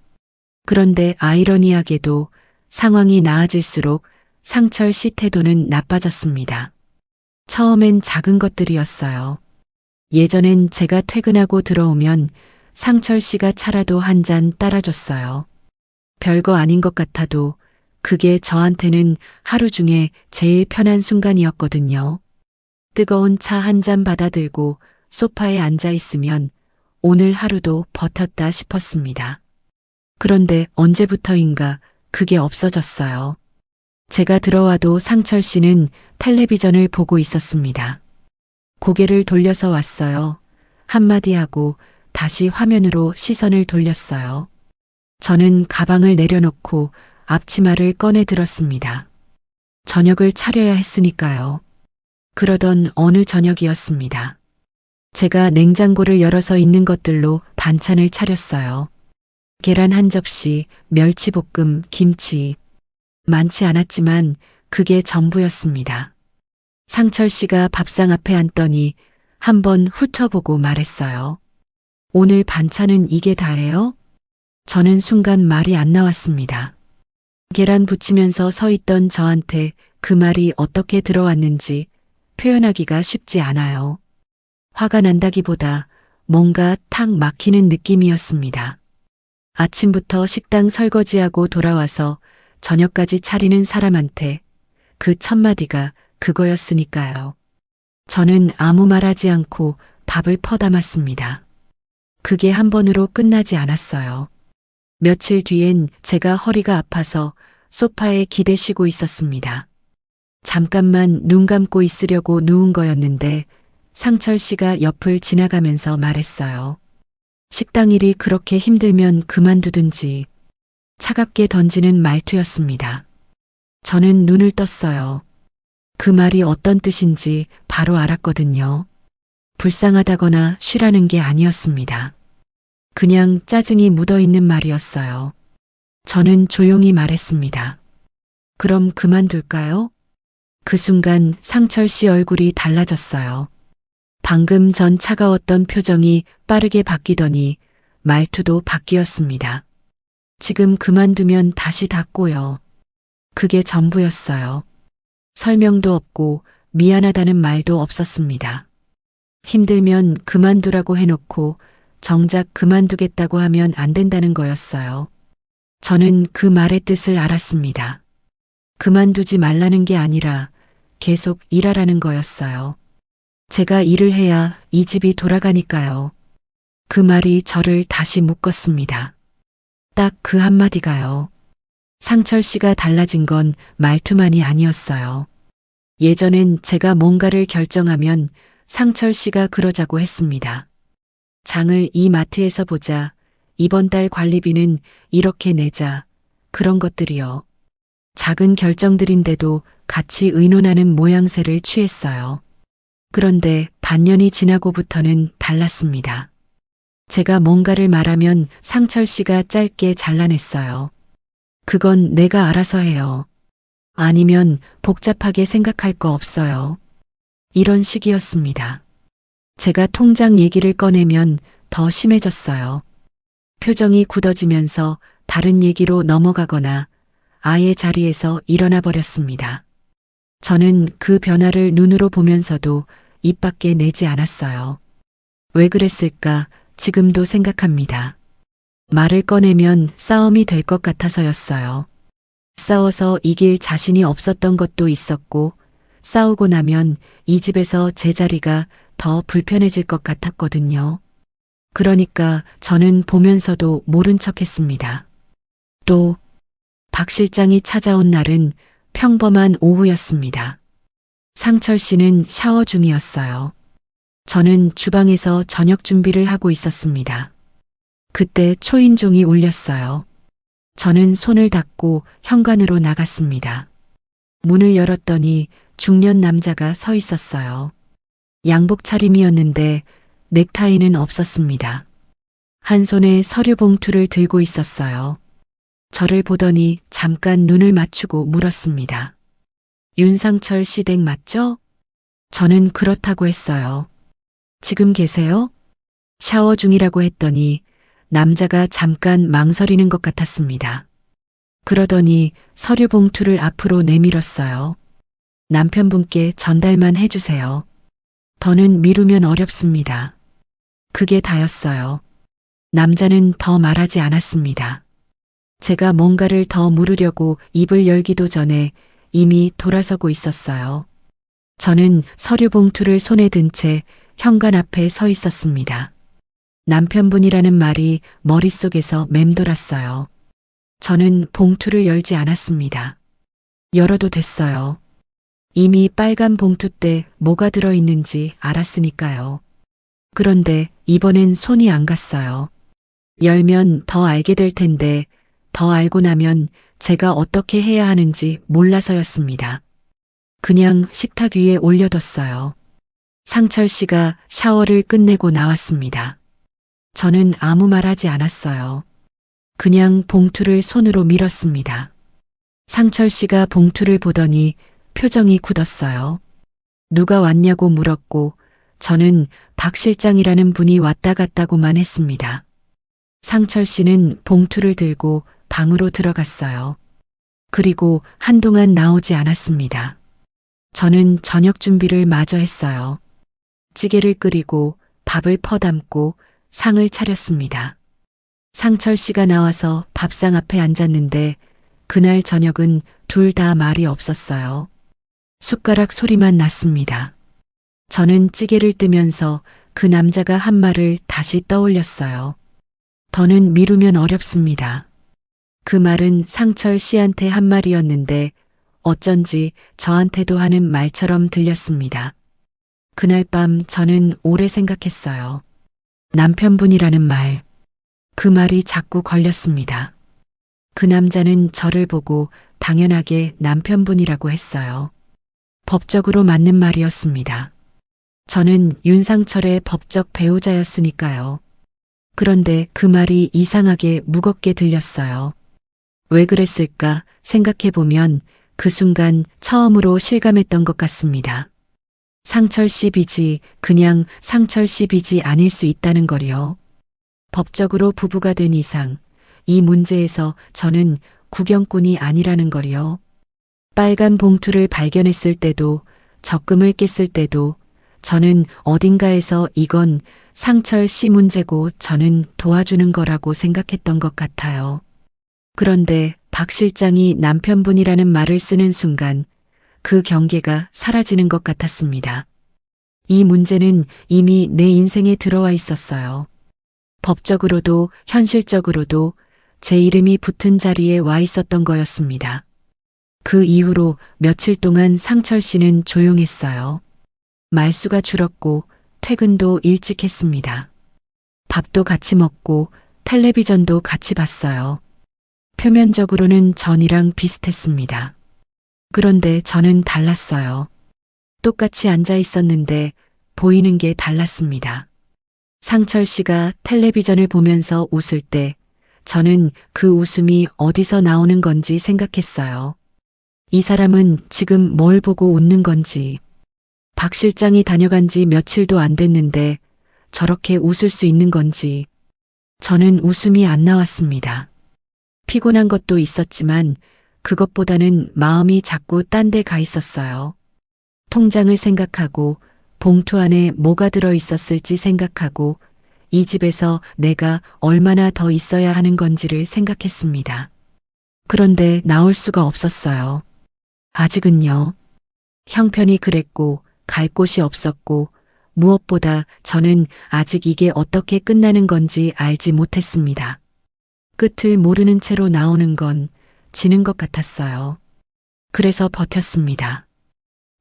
그런데 아이러니하게도 상황이 나아질수록 상철 씨 태도는 나빠졌습니다. 처음엔 작은 것들이었어요. 예전엔 제가 퇴근하고 들어오면 상철 씨가 차라도 한 잔 따라줬어요. 별거 아닌 것 같아도 그게 저한테는 하루 중에 제일 편한 순간이었거든요. 뜨거운 차 한 잔 받아들고 소파에 앉아 있으면 오늘 하루도 버텼다 싶었습니다. 그런데 언제부터인가 그게 없어졌어요. 제가 들어와도 상철 씨는 텔레비전을 보고 있었습니다. 고개를 돌려서 왔어요. 한마디 하고 다시 화면으로 시선을 돌렸어요. 저는 가방을 내려놓고 앞치마를 꺼내 들었습니다. 저녁을 차려야 했으니까요. 그러던 어느 저녁이었습니다. 제가 냉장고를 열어서 있는 것들로 반찬을 차렸어요. 계란 한 접시, 멸치볶음, 김치. 많지 않았지만 그게 전부였습니다. 상철 씨가 밥상 앞에 앉더니 한번 훑어보고 말했어요. 오늘 반찬은 이게 다예요? 저는 순간 말이 안 나왔습니다. 계란 부치면서 서 있던 저한테 그 말이 어떻게 들어왔는지 표현하기가 쉽지 않아요. 화가 난다기보다 뭔가 탁 막히는 느낌이었습니다. 아침부터 식당 설거지하고 돌아와서 저녁까지 차리는 사람한테 그 첫마디가 그거였으니까요. 저는 아무 말 하지 않고 밥을 퍼담았습니다. 그게 한 번으로 끝나지 않았어요. 며칠 뒤엔 제가 허리가 아파서 소파에 기대시고 있었습니다. 잠깐만 눈 감고 있으려고 누운 거였는데 상철 씨가 옆을 지나가면서 말했어요. 식당 일이 그렇게 힘들면 그만두든지. 차갑게 던지는 말투였습니다. 저는 눈을 떴어요. 그 말이 어떤 뜻인지 바로 알았거든요. 불쌍하다거나 쉬라는 게 아니었습니다. 그냥 짜증이 묻어있는 말이었어요. 저는 조용히 말했습니다. 그럼 그만둘까요? 그 순간 상철 씨 얼굴이 달라졌어요. 방금 전 차가웠던 표정이 빠르게 바뀌더니 말투도 바뀌었습니다. 지금 그만두면 다시 닫고요. 그게 전부였어요. 설명도 없고 미안하다는 말도 없었습니다. 힘들면 그만두라고 해놓고 정작 그만두겠다고 하면 안 된다는 거였어요. 저는 그 말의 뜻을 알았습니다. 그만두지 말라는 게 아니라 계속 일하라는 거였어요. 제가 일을 해야 이 집이 돌아가니까요. 그 말이 저를 다시 묶었습니다. 딱 그 한마디가요. 상철 씨가 달라진 건 말투만이 아니었어요. 예전엔 제가 뭔가를 결정하면 상철 씨가 그러자고 했습니다. 장을 이 마트에서 보자. 이번 달 관리비는 이렇게 내자. 그런 것들이요. 작은 결정들인데도 같이 의논하는 모양새를 취했어요. 그런데 반년이 지나고부터는 달랐습니다. 제가 뭔가를 말하면 상철 씨가 짧게 잘라냈어요. 그건 내가 알아서 해요. 아니면 복잡하게 생각할 거 없어요. 이런 식이었습니다. 제가 통장 얘기를 꺼내면 더 심해졌어요. 표정이 굳어지면서 다른 얘기로 넘어가거나 아예 자리에서 일어나 버렸습니다. 저는 그 변화를 눈으로 보면서도 입 밖에 내지 않았어요. 왜 그랬을까 지금도 생각합니다. 말을 꺼내면 싸움이 될 것 같아서였어요. 싸워서 이길 자신이 없었던 것도 있었고 싸우고 나면 이 집에서 제 자리가 더 불편해질 것 같았거든요. 그러니까 저는 보면서도 모른 척했습니다. 또 박 실장이 찾아온 날은 평범한 오후였습니다. 상철 씨는 샤워 중이었어요. 저는 주방에서 저녁 준비를 하고 있었습니다. 그때 초인종이 울렸어요. 저는 손을 닦고 현관으로 나갔습니다. 문을 열었더니 중년 남자가 서 있었어요. 양복 차림이었는데 넥타이는 없었습니다. 한 손에 서류 봉투를 들고 있었어요. 저를 보더니 잠깐 눈을 맞추고 물었습니다. 윤상철 씨 댁 맞죠? 저는 그렇다고 했어요. 지금 계세요? 샤워 중이라고 했더니 남자가 잠깐 망설이는 것 같았습니다. 그러더니 서류 봉투를 앞으로 내밀었어요. 남편분께 전달만 해주세요. 더는 미루면 어렵습니다. 그게 다였어요. 남자는 더 말하지 않았습니다. 제가 뭔가를 더 물으려고 입을 열기도 전에 이미 돌아서고 있었어요. 저는 서류 봉투를 손에 든 채 현관 앞에 서 있었습니다. 남편분이라는 말이 머릿속에서 맴돌았어요. 저는 봉투를 열지 않았습니다. 열어도 됐어요. 이미 빨간 봉투 때 뭐가 들어있는지 알았으니까요. 그런데 이번엔 손이 안 갔어요. 열면 더 알게 될 텐데 더 알고 나면 제가 어떻게 해야 하는지 몰라서였습니다. 그냥 식탁 위에 올려뒀어요. 상철 씨가 샤워를 끝내고 나왔습니다. 저는 아무 말 하지 않았어요. 그냥 봉투를 손으로 밀었습니다. 상철 씨가 봉투를 보더니 표정이 굳었어요. 누가 왔냐고 물었고 저는 박 실장이라는 분이 왔다 갔다고만 했습니다. 상철 씨는 봉투를 들고 방으로 들어갔어요. 그리고 한동안 나오지 않았습니다. 저는 저녁 준비를 마저 했어요. 찌개를 끓이고 밥을 퍼담고 상을 차렸습니다. 상철 씨가 나와서 밥상 앞에 앉았는데 그날 저녁은 둘 다 말이 없었어요. 숟가락 소리만 났습니다. 저는 찌개를 뜨면서 그 남자가 한 말을 다시 떠올렸어요. 더는 미루면 어렵습니다. 그 말은 상철 씨한테 한 말이었는데 어쩐지 저한테도 하는 말처럼 들렸습니다. 그날 밤 저는 오래 생각했어요. 남편분이라는 말. 그 말이 자꾸 걸렸습니다. 그 남자는 저를 보고 당연하게 남편분이라고 했어요. 법적으로 맞는 말이었습니다. 저는 윤상철의 법적 배우자였으니까요. 그런데 그 말이 이상하게 무겁게 들렸어요. 왜 그랬을까 생각해보면 그 순간 처음으로 실감했던 것 같습니다. 상철 씨 빚이 그냥 상철 씨 빚이 아닐 수 있다는 거요. 법적으로 부부가 된 이상 이 문제에서 저는 구경꾼이 아니라는 거요. 빨간 봉투를 발견했을 때도 적금을 깼을 때도 저는 어딘가에서 이건 상철 씨 문제고 저는 도와주는 거라고 생각했던 것 같아요. 그런데 박 실장이 남편분이라는 말을 쓰는 순간 그 경계가 사라지는 것 같았습니다. 이 문제는 이미 내 인생에 들어와 있었어요. 법적으로도 현실적으로도 제 이름이 붙은 자리에 와 있었던 거였습니다. 그 이후로 며칠 동안 상철 씨는 조용했어요. 말수가 줄었고 퇴근도 일찍 했습니다. 밥도 같이 먹고 텔레비전도 같이 봤어요. 표면적으로는 전이랑 비슷했습니다. 그런데 저는 달랐어요. 똑같이 앉아 있었는데 보이는 게 달랐습니다. 상철 씨가 텔레비전을 보면서 웃을 때 저는 그 웃음이 어디서 나오는 건지 생각했어요. 이 사람은 지금 뭘 보고 웃는 건지. 박 실장이 다녀간 지 며칠도 안 됐는데 저렇게 웃을 수 있는 건지. 저는 웃음이 안 나왔습니다. 피곤한 것도 있었지만 그것보다는 마음이 자꾸 딴 데 가 있었어요. 통장을 생각하고 봉투 안에 뭐가 들어 있었을지 생각하고 이 집에서 내가 얼마나 더 있어야 하는 건지를 생각했습니다. 그런데 나올 수가 없었어요. 아직은요. 형편이 그랬고 갈 곳이 없었고 무엇보다 저는 아직 이게 어떻게 끝나는 건지 알지 못했습니다. 끝을 모르는 채로 나오는 건 지는 것 같았어요. 그래서 버텼습니다.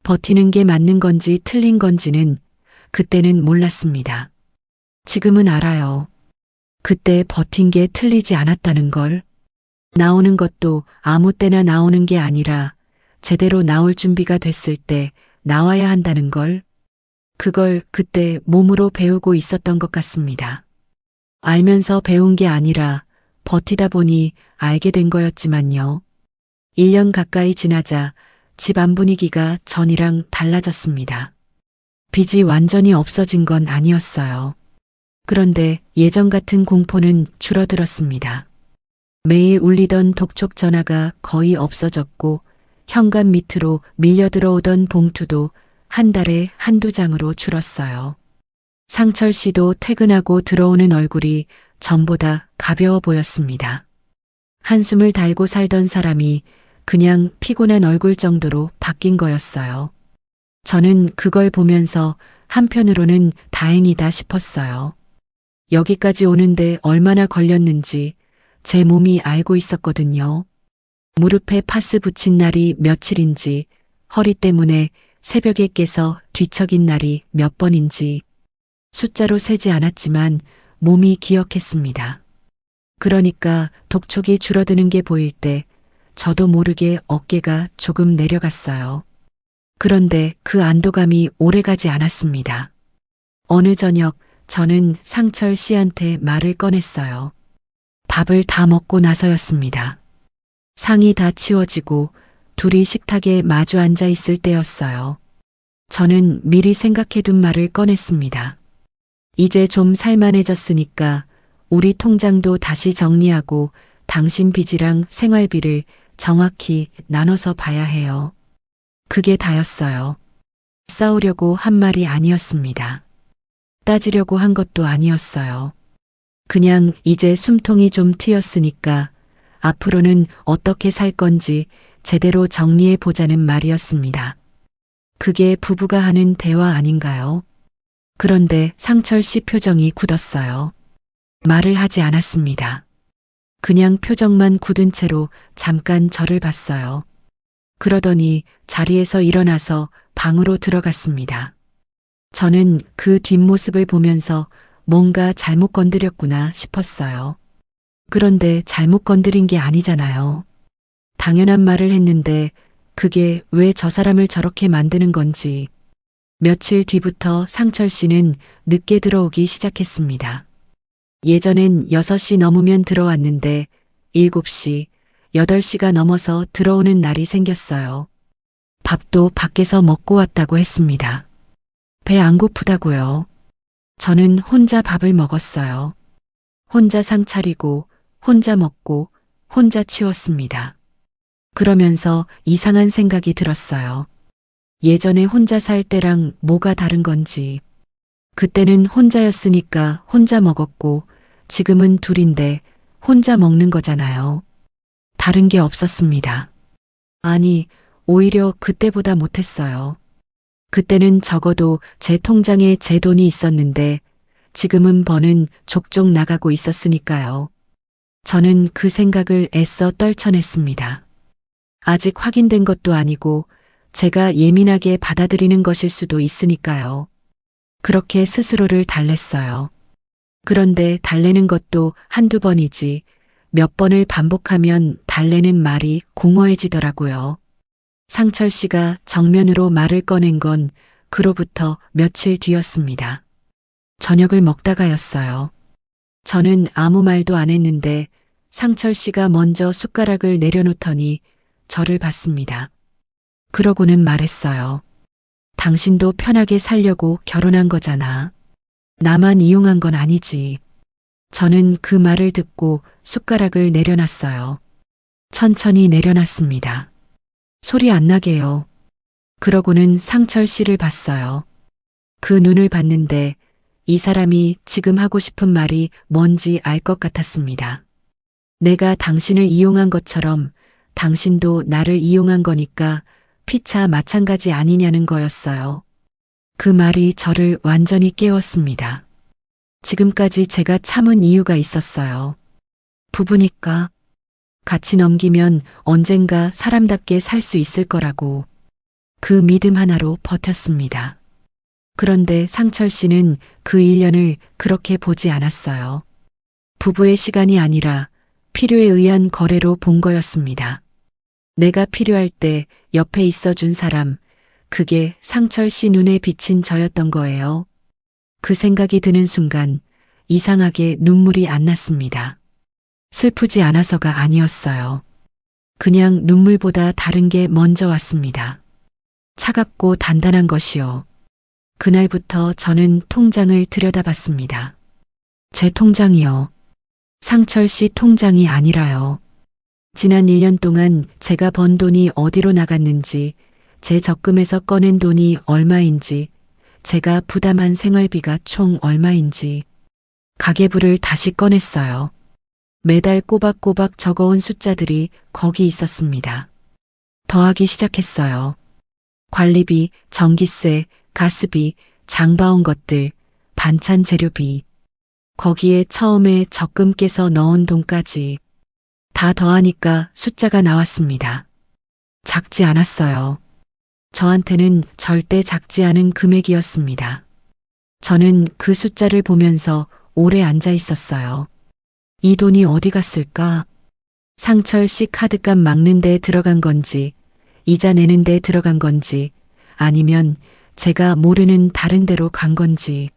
버티는 게 맞는 건지 틀린 건지는 그때는 몰랐습니다. 지금은 알아요. 그때 버틴 게 틀리지 않았다는 걸. 나오는 것도 아무 때나 나오는 게 아니라 제대로 나올 준비가 됐을 때 나와야 한다는 걸. 그걸 그때 몸으로 배우고 있었던 것 같습니다. 알면서 배운 게 아니라 버티다 보니 알게 된 거였지만요. 1년 가까이 지나자 집안 분위기가 전이랑 달라졌습니다. 빚이 완전히 없어진 건 아니었어요. 그런데 예전 같은 공포는 줄어들었습니다. 매일 울리던 독촉 전화가 거의 없어졌고 현관 밑으로 밀려 들어오던 봉투도 한 달에 한두 장으로 줄었어요. 상철 씨도 퇴근하고 들어오는 얼굴이 전보다 가벼워 보였습니다. 한숨을 달고 살던 사람이 그냥 피곤한 얼굴 정도로 바뀐 거였어요. 저는 그걸 보면서 한편으로는 다행이다 싶었어요. 여기까지 오는데 얼마나 걸렸는지 제 몸이 알고 있었거든요. 무릎에 파스 붙인 날이 며칠인지, 허리 때문에 새벽에 깨서 뒤척인 날이 몇 번인지, 숫자로 세지 않았지만 몸이 기억했습니다. 그러니까 독촉이 줄어드는 게 보일 때 저도 모르게 어깨가 조금 내려갔어요. 그런데 그 안도감이 오래가지 않았습니다. 어느 저녁 저는 상철 씨한테 말을 꺼냈어요. 밥을 다 먹고 나서였습니다. 상이 다 치워지고 둘이 식탁에 마주 앉아 있을 때였어요. 저는 미리 생각해둔 말을 꺼냈습니다. 이제 좀 살만해졌으니까 우리 통장도 다시 정리하고 당신 빚이랑 생활비를 정확히 나눠서 봐야 해요. 그게 다였어요. 싸우려고 한 말이 아니었습니다. 따지려고 한 것도 아니었어요. 그냥 이제 숨통이 좀 트였으니까 앞으로는 어떻게 살 건지 제대로 정리해 보자는 말이었습니다. 그게 부부가 하는 대화 아닌가요? 그런데 상철 씨 표정이 굳었어요. 말을 하지 않았습니다. 그냥 표정만 굳은 채로 잠깐 저를 봤어요. 그러더니 자리에서 일어나서 방으로 들어갔습니다. 저는 그 뒷모습을 보면서 뭔가 잘못 건드렸구나 싶었어요. 그런데 잘못 건드린 게 아니잖아요. 당연한 말을 했는데 그게 왜 저 사람을 저렇게 만드는 건지. 며칠 뒤부터 상철 씨는 늦게 들어오기 시작했습니다. 예전엔 6시 넘으면 들어왔는데 7시, 8시가 넘어서 들어오는 날이 생겼어요. 밥도 밖에서 먹고 왔다고 했습니다. 배 안 고프다고요. 저는 혼자 밥을 먹었어요. 혼자 상 차리고, 혼자 먹고, 혼자 치웠습니다. 그러면서 이상한 생각이 들었어요. 예전에 혼자 살 때랑 뭐가 다른 건지. 그때는 혼자였으니까 혼자 먹었고, 지금은 둘인데 혼자 먹는 거잖아요. 다른 게 없었습니다. 아니, 오히려 그때보다 못했어요. 그때는 적어도 제 통장에 제 돈이 있었는데 지금은 버는 족족 나가고 있었으니까요. 저는 그 생각을 애써 떨쳐냈습니다. 아직 확인된 것도 아니고 제가 예민하게 받아들이는 것일 수도 있으니까요. 그렇게 스스로를 달랬어요. 그런데 달래는 것도 한두 번이지 몇 번을 반복하면 달래는 말이 공허해지더라고요. 상철 씨가 정면으로 말을 꺼낸 건 그로부터 며칠 뒤였습니다. 저녁을 먹다가였어요. 저는 아무 말도 안 했는데 상철 씨가 먼저 숟가락을 내려놓더니 저를 봤습니다. 그러고는 말했어요. 당신도 편하게 살려고 결혼한 거잖아. 나만 이용한 건 아니지. 저는 그 말을 듣고 숟가락을 내려놨어요. 천천히 내려놨습니다. 소리 안 나게요. 그러고는 상철 씨를 봤어요. 그 눈을 봤는데 이 사람이 지금 하고 싶은 말이 뭔지 알 것 같았습니다. 내가 당신을 이용한 것처럼 당신도 나를 이용한 거니까 피차 마찬가지 아니냐는 거였어요. 그 말이 저를 완전히 깨웠습니다. 지금까지 제가 참은 이유가 있었어요. 부부니까. 같이 넘기면 언젠가 사람답게 살 수 있을 거라고. 그 믿음 하나로 버텼습니다. 그런데 상철 씨는 그 1년을 그렇게 보지 않았어요. 부부의 시간이 아니라 필요에 의한 거래로 본 거였습니다. 내가 필요할 때 옆에 있어준 사람, 그게 상철 씨 눈에 비친 저였던 거예요. 그 생각이 드는 순간 이상하게 눈물이 안 났습니다. 슬프지 않아서가 아니었어요. 그냥 눈물보다 다른 게 먼저 왔습니다. 차갑고 단단한 것이요. 그날부터 저는 통장을 들여다봤습니다. 제 통장이요. 상철 씨 통장이 아니라요. 지난 1년 동안 제가 번 돈이 어디로 나갔는지, 제 적금에서 꺼낸 돈이 얼마인지, 제가 부담한 생활비가 총 얼마인지, 가계부를 다시 꺼냈어요. 매달 꼬박꼬박 적어온 숫자들이 거기 있었습니다. 더하기 시작했어요. 관리비, 전기세, 가스비, 장봐온 것들, 반찬 재료비. 거기에 처음에 적금 깨서 넣은 돈까지 다 더하니까 숫자가 나왔습니다. 작지 않았어요. 저한테는 절대 작지 않은 금액이었습니다. 저는 그 숫자를 보면서 오래 앉아 있었어요. 이 돈이 어디 갔을까? 상철 씨 카드값 막는 데 들어간 건지, 이자 내는 데 들어간 건지, 아니면 제가 모르는 다른 데로 간 건지,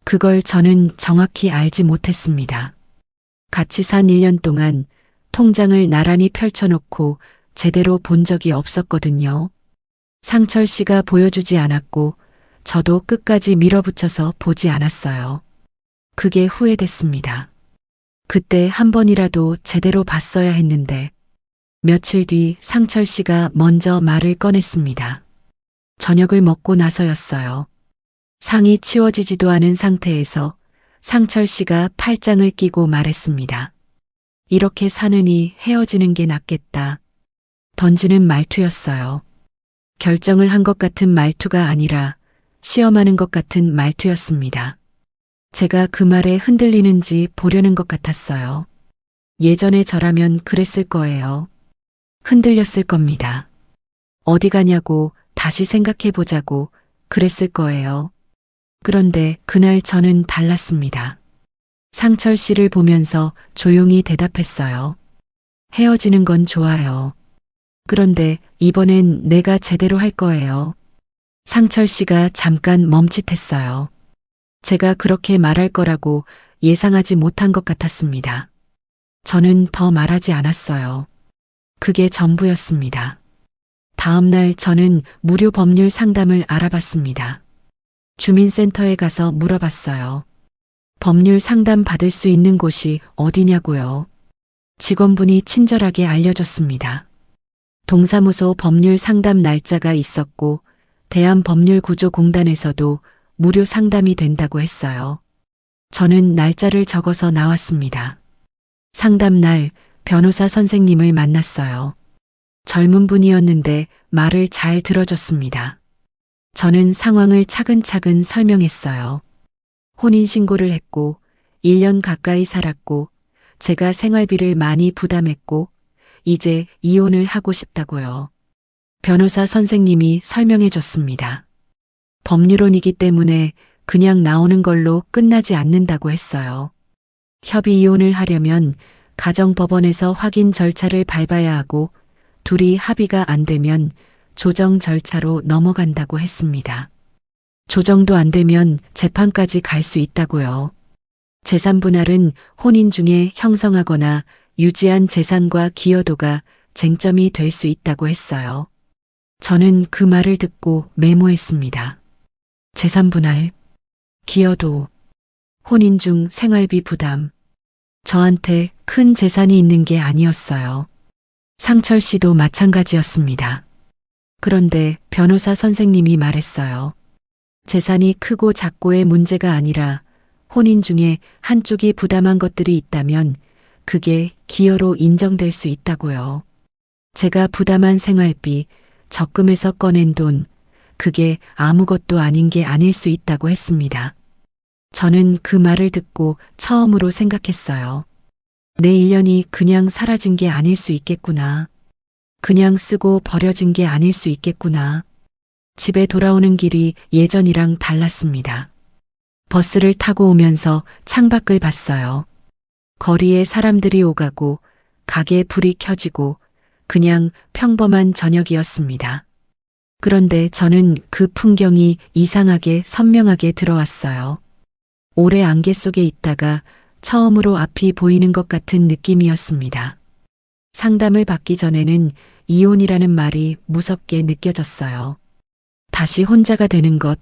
그걸 저는 정확히 알지 못했습니다. 같이 산 1년 동안 통장을 나란히 펼쳐놓고 제대로 본 적이 없었거든요. 상철 씨가 보여주지 않았고 저도 끝까지 밀어붙여서 보지 않았어요. 그게 후회됐습니다. 그때 한 번이라도 제대로 봤어야 했는데. 며칠 뒤 상철 씨가 먼저 말을 꺼냈습니다. 저녁을 먹고 나서였어요. 상이 치워지지도 않은 상태에서 상철 씨가 팔짱을 끼고 말했습니다. 이렇게 사느니 헤어지는 게 낫겠다. 던지는 말투였어요. 결정을 한 것 같은 말투가 아니라 시험하는 것 같은 말투였습니다. 제가 그 말에 흔들리는지 보려는 것 같았어요. 예전에 저라면 그랬을 거예요. 흔들렸을 겁니다. 어디 가냐고 다시 생각해 보자고 그랬을 거예요. 그런데 그날 저는 달랐습니다. 상철 씨를 보면서 조용히 대답했어요. 헤어지는 건 좋아요. 그런데 이번엔 내가 제대로 할 거예요. 상철 씨가 잠깐 멈칫했어요. 제가 그렇게 말할 거라고 예상하지 못한 것 같았습니다. 저는 더 말하지 않았어요. 그게 전부였습니다. 다음 날 저는 무료 법률 상담을 알아봤습니다. 주민센터에 가서 물어봤어요. 법률 상담 받을 수 있는 곳이 어디냐고요. 직원분이 친절하게 알려줬습니다. 동사무소 법률 상담 날짜가 있었고 대한법률구조공단에서도 무료 상담이 된다고 했어요. 저는 날짜를 적어서 나왔습니다. 상담 날 변호사 선생님을 만났어요. 젊은 분이었는데 말을 잘 들어줬습니다. 저는 상황을 차근차근 설명했어요. 혼인신고를 했고 1년 가까이 살았고 제가 생활비를 많이 부담했고 이제 이혼을 하고 싶다고요. 변호사 선생님이 설명해 줬습니다. 법률론이기 때문에 그냥 나오는 걸로 끝나지 않는다고 했어요. 협의 이혼을 하려면 가정법원에서 확인 절차를 밟아야 하고 둘이 합의가 안 되면 조정 절차로 넘어간다고 했습니다. 조정도 안 되면 재판까지 갈 수 있다고요. 재산 분할은 혼인 중에 형성하거나 유지한 재산과 기여도가 쟁점이 될 수 있다고 했어요. 저는 그 말을 듣고 메모했습니다. 재산 분할, 기여도, 혼인 중 생활비 부담. 저한테 큰 재산이 있는 게 아니었어요. 상철 씨도 마찬가지였습니다. 그런데 변호사 선생님이 말했어요. 재산이 크고 작고의 문제가 아니라 혼인 중에 한쪽이 부담한 것들이 있다면 그게 기여로 인정될 수 있다고요. 제가 부담한 생활비, 적금에서 꺼낸 돈, 그게 아무것도 아닌 게 아닐 수 있다고 했습니다. 저는 그 말을 듣고 처음으로 생각했어요. 내 1년이 그냥 사라진 게 아닐 수 있겠구나. 그냥 쓰고 버려진 게 아닐 수 있겠구나. 집에 돌아오는 길이 예전이랑 달랐습니다. 버스를 타고 오면서 창밖을 봤어요. 거리에 사람들이 오가고 가게 불이 켜지고 그냥 평범한 저녁이었습니다. 그런데 저는 그 풍경이 이상하게 선명하게 들어왔어요. 오래 안개 속에 있다가 처음으로 앞이 보이는 것 같은 느낌이었습니다. 상담을 받기 전에는 이혼이라는 말이 무섭게 느껴졌어요. 다시 혼자가 되는 것,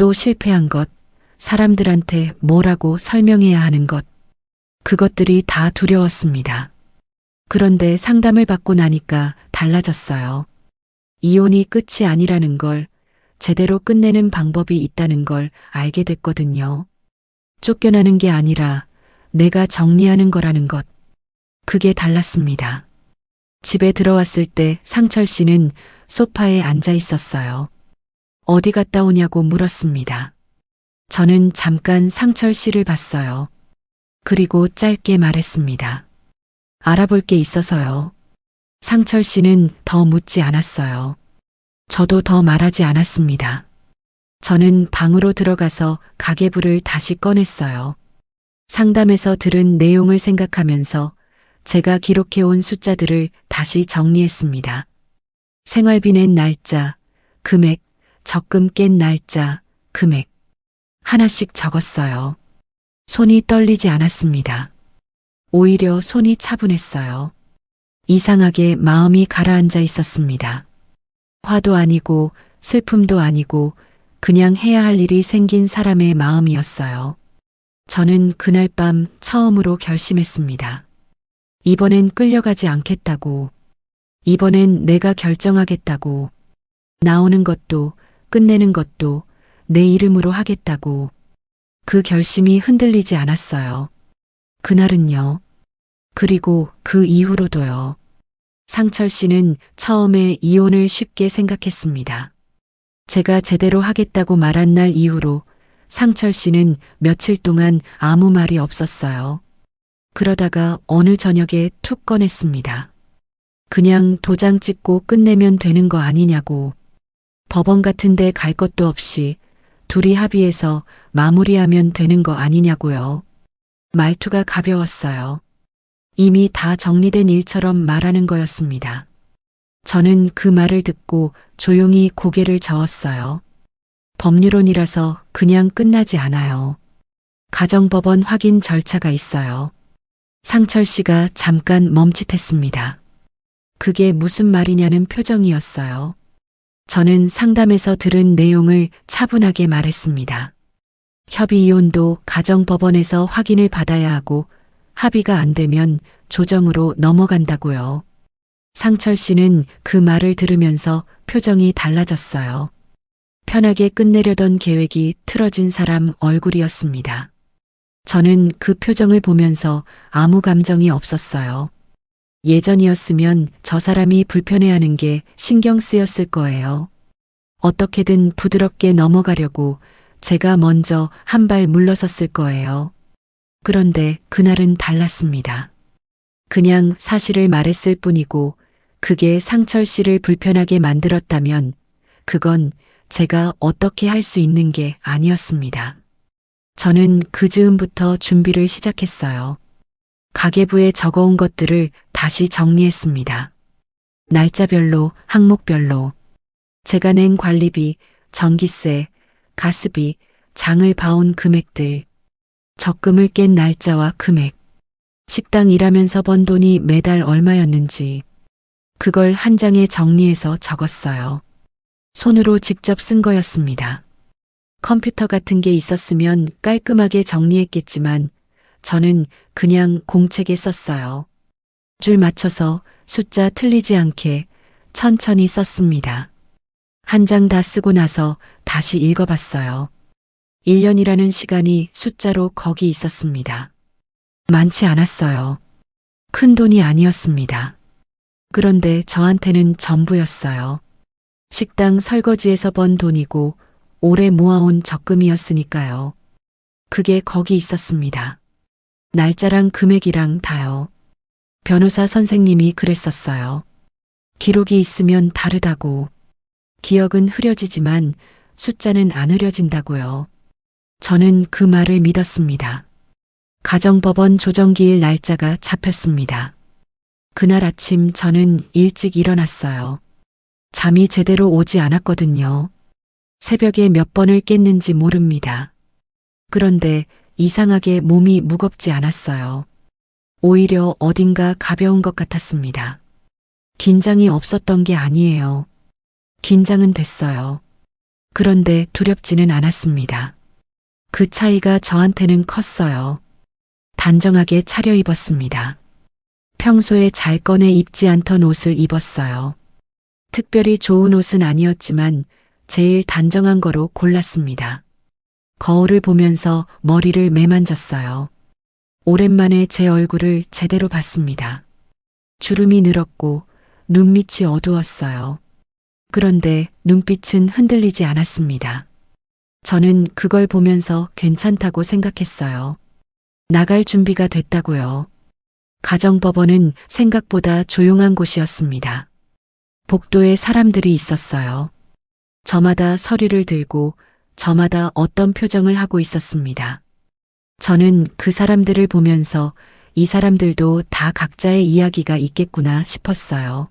또 실패한 것, 사람들한테 뭐라고 설명해야 하는 것, 그것들이 다 두려웠습니다. 그런데 상담을 받고 나니까 달라졌어요. 이혼이 끝이 아니라는 걸, 제대로 끝내는 방법이 있다는 걸 알게 됐거든요. 쫓겨나는 게 아니라 내가 정리하는 거라는 것. 그게 달랐습니다. 집에 들어왔을 때 상철 씨는 소파에 앉아 있었어요. 어디 갔다 오냐고 물었습니다. 저는 잠깐 상철 씨를 봤어요. 그리고 짧게 말했습니다. 알아볼 게 있어서요. 상철 씨는 더 묻지 않았어요. 저도 더 말하지 않았습니다. 저는 방으로 들어가서 가계부를 다시 꺼냈어요. 상담에서 들은 내용을 생각하면서 제가 기록해온 숫자들을 다시 정리했습니다. 생활비 낸 날짜, 금액, 적금 깬 날짜, 금액. 하나씩 적었어요. 손이 떨리지 않았습니다. 오히려 손이 차분했어요. 이상하게 마음이 가라앉아 있었습니다. 화도 아니고 슬픔도 아니고 그냥 해야 할 일이 생긴 사람의 마음이었어요. 저는 그날 밤 처음으로 결심했습니다. 이번엔 끌려가지 않겠다고. 이번엔 내가 결정하겠다고. 나오는 것도 끝내는 것도 내 이름으로 하겠다고. 그 결심이 흔들리지 않았어요. 그날은요. 그리고 그 이후로도요. 상철 씨는 처음에 이혼을 쉽게 생각했습니다. 제가 제대로 하겠다고 말한 날 이후로 상철 씨는 며칠 동안 아무 말이 없었어요. 그러다가 어느 저녁에 툭 꺼냈습니다. 그냥 도장 찍고 끝내면 되는 거 아니냐고. 법원 같은 데 갈 것도 없이 둘이 합의해서 마무리하면 되는 거 아니냐고요. 말투가 가벼웠어요. 이미 다 정리된 일처럼 말하는 거였습니다. 저는 그 말을 듣고 조용히 고개를 저었어요. 법률혼이라서 그냥 끝나지 않아요. 가정법원 확인 절차가 있어요. 상철 씨가 잠깐 멈칫했습니다. 그게 무슨 말이냐는 표정이었어요. 저는 상담에서 들은 내용을 차분하게 말했습니다. 협의이혼도 가정법원에서 확인을 받아야 하고 합의가 안 되면 조정으로 넘어간다고요. 상철 씨는 그 말을 들으면서 표정이 달라졌어요. 편하게 끝내려던 계획이 틀어진 사람 얼굴이었습니다. 저는 그 표정을 보면서 아무 감정이 없었어요. 예전이었으면 저 사람이 불편해하는 게 신경 쓰였을 거예요. 어떻게든 부드럽게 넘어가려고 제가 먼저 한 발 물러섰을 거예요. 그런데 그날은 달랐습니다. 그냥 사실을 말했을 뿐이고 그게 상철 씨를 불편하게 만들었다면 그건 제가 어떻게 할 수 있는 게 아니었습니다. 저는 그 즈음부터 준비를 시작했어요. 가계부에 적어온 것들을 다시 정리했습니다. 날짜별로, 항목별로. 제가 낸 관리비, 전기세, 가스비, 장을 봐온 금액들, 적금을 깬 날짜와 금액, 식당 일하면서 번 돈이 매달 얼마였는지, 그걸 한 장에 정리해서 적었어요. 손으로 직접 쓴 거였습니다. 컴퓨터 같은 게 있었으면 깔끔하게 정리했겠지만 저는 그냥 공책에 썼어요. 줄 맞춰서 숫자 틀리지 않게 천천히 썼습니다. 한 장 다 쓰고 나서 다시 읽어봤어요. 1년이라는 시간이 숫자로 거기 있었습니다. 많지 않았어요. 큰 돈이 아니었습니다. 그런데 저한테는 전부였어요. 식당 설거지에서 번 돈이고 오래 모아온 적금이었으니까요. 그게 거기 있었습니다. 날짜랑 금액이랑 다요. 변호사 선생님이 그랬었어요. 기록이 있으면 다르다고. 기억은 흐려지지만 숫자는 안 흐려진다고요. 저는 그 말을 믿었습니다. 가정법원 조정기일 날짜가 잡혔습니다. 그날 아침 저는 일찍 일어났어요. 잠이 제대로 오지 않았거든요. 새벽에 몇 번을 깼는지 모릅니다. 그런데 이상하게 몸이 무겁지 않았어요. 오히려 어딘가 가벼운 것 같았습니다. 긴장이 없었던 게 아니에요. 긴장은 됐어요. 그런데 두렵지는 않았습니다. 그 차이가 저한테는 컸어요. 단정하게 차려입었습니다. 평소에 잘 꺼내 입지 않던 옷을 입었어요. 특별히 좋은 옷은 아니었지만 제일 단정한 거로 골랐습니다. 거울을 보면서 머리를 매만졌어요. 오랜만에 제 얼굴을 제대로 봤습니다. 주름이 늘었고 눈밑이 어두웠어요. 그런데 눈빛은 흔들리지 않았습니다. 저는 그걸 보면서 괜찮다고 생각했어요. 나갈 준비가 됐다고요. 가정법원은 생각보다 조용한 곳이었습니다. 복도에 사람들이 있었어요. 저마다 서류를 들고 저마다 어떤 표정을 하고 있었습니다. 저는 그 사람들을 보면서 이 사람들도 다 각자의 이야기가 있겠구나 싶었어요.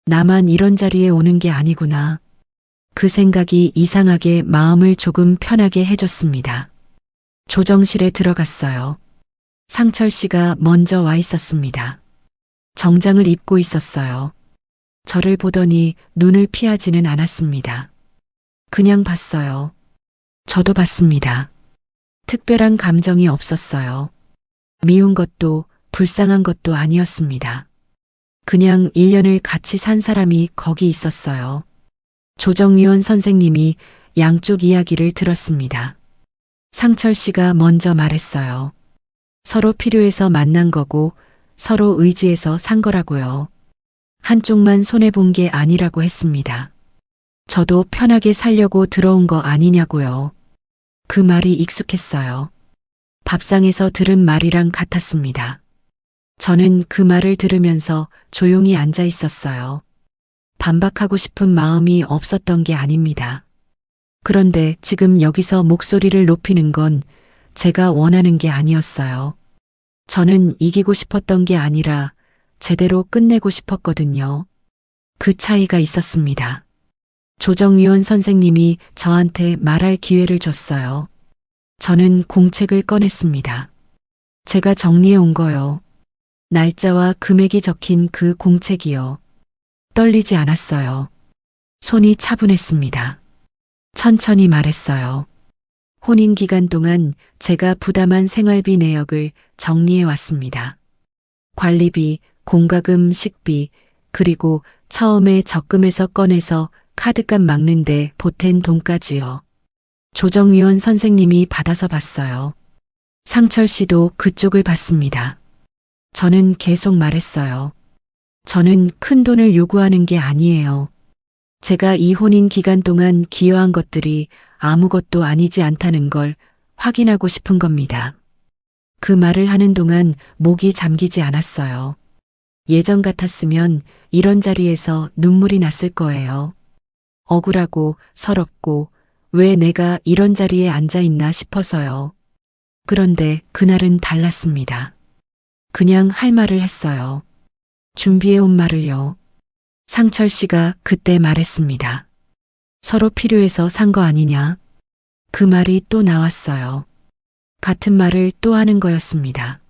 나만 이런 자리에 오는 게 아니구나. 그 생각이 이상하게 마음을 조금 편하게 해줬습니다. 조정실에 들어갔어요. 상철 씨가 먼저 와 있었습니다. 정장을 입고 있었어요. 저를 보더니 눈을 피하지는 않았습니다. 그냥 봤어요. 저도 봤습니다. 특별한 감정이 없었어요. 미운 것도 불쌍한 것도 아니었습니다. 그냥 1년을 같이 산 사람이 거기 있었어요. 조정위원 선생님이 양쪽 이야기를 들었습니다. 상철 씨가 먼저 말했어요. 서로 필요해서 만난 거고 서로 의지해서 산 거라고요. 한쪽만 손해본 게 아니라고 했습니다. 저도 편하게 살려고 들어온 거 아니냐고요. 그 말이 익숙했어요. 밥상에서 들은 말이랑 같았습니다. 저는 그 말을 들으면서 조용히 앉아 있었어요. 반박하고 싶은 마음이 없었던 게 아닙니다. 그런데 지금 여기서 목소리를 높이는 건 제가 원하는 게 아니었어요. 저는 이기고 싶었던 게 아니라 제대로 끝내고 싶었거든요. 그 차이가 있었습니다. 조정위원 선생님이 저한테 말할 기회를 줬어요. 저는 공책을 꺼냈습니다. 제가 정리해 온 거요. 날짜와 금액이 적힌 그 공책이요. 떨리지 않았어요. 손이 차분했습니다. 천천히 말했어요. 혼인 기간 동안 제가 부담한 생활비 내역을 정리해 왔습니다. 관리비, 공과금, 식비, 그리고 처음에 적금에서 꺼내서 카드값 막는데 보탠 돈까지요. 조정위원 선생님이 받아서 봤어요. 상철 씨도 그쪽을 봤습니다. 저는 계속 말했어요. 저는 큰 돈을 요구하는 게 아니에요. 제가 이 혼인 기간 동안 기여한 것들이 아무것도 아니지 않다는 걸 확인하고 싶은 겁니다. 그 말을 하는 동안 목이 잠기지 않았어요. 예전 같았으면 이런 자리에서 눈물이 났을 거예요. 억울하고 서럽고 왜 내가 이런 자리에 앉아 있나 싶어서요. 그런데 그날은 달랐습니다. 그냥 할 말을 했어요. 준비해 온 말을요. 상철 씨가 그때 말했습니다. 서로 필요해서 산 거 아니냐? 그 말이 또 나왔어요. 같은 말을 또 하는 거였습니다.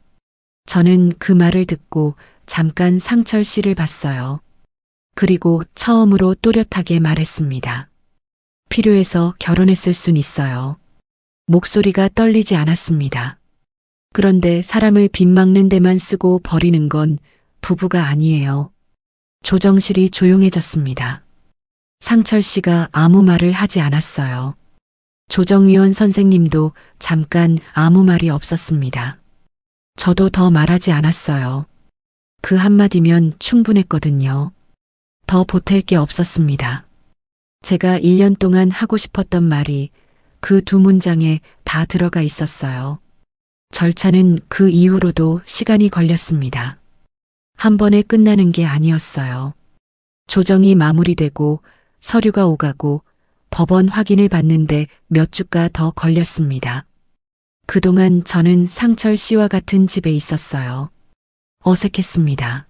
저는 그 말을 듣고 잠깐 상철 씨를 봤어요. 그리고 처음으로 또렷하게 말했습니다. 필요해서 결혼했을 순 있어요. 목소리가 떨리지 않았습니다. 그런데 사람을 빗막는 데만 쓰고 버리는 건 부부가 아니에요. 조정실이 조용해졌습니다. 상철 씨가 아무 말을 하지 않았어요. 조정위원 선생님도 잠깐 아무 말이 없었습니다. 저도 더 말하지 않았어요. 그 한마디면 충분했거든요. 더 보탤 게 없었습니다. 제가 1년 동안 하고 싶었던 말이 그 두 문장에 다 들어가 있었어요. 절차는 그 이후로도 시간이 걸렸습니다. 한 번에 끝나는 게 아니었어요. 조정이 마무리되고 서류가 오가고 법원 확인을 받는데 몇 주가 더 걸렸습니다. 그동안 저는 상철 씨와 같은 집에 있었어요. 어색했습니다.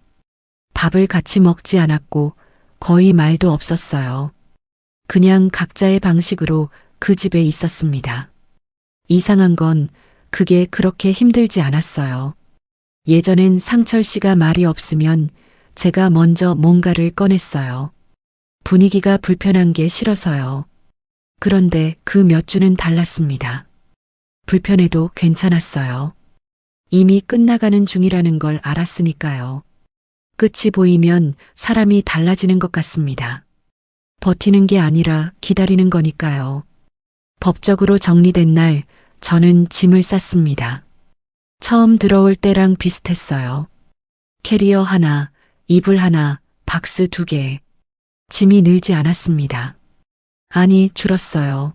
밥을 같이 먹지 않았고 거의 말도 없었어요. 그냥 각자의 방식으로 그 집에 있었습니다. 이상한 건 그게 그렇게 힘들지 않았어요. 예전엔 상철 씨가 말이 없으면 제가 먼저 뭔가를 꺼냈어요. 분위기가 불편한 게 싫어서요. 그런데 그 몇 주는 달랐습니다. 불편해도 괜찮았어요. 이미 끝나가는 중이라는 걸 알았으니까요. 끝이 보이면 사람이 달라지는 것 같습니다. 버티는 게 아니라 기다리는 거니까요. 법적으로 정리된 날 저는 짐을 쌌습니다. 처음 들어올 때랑 비슷했어요. 캐리어 하나, 이불 하나, 박스 2개. 짐이 늘지 않았습니다. 아니, 줄었어요.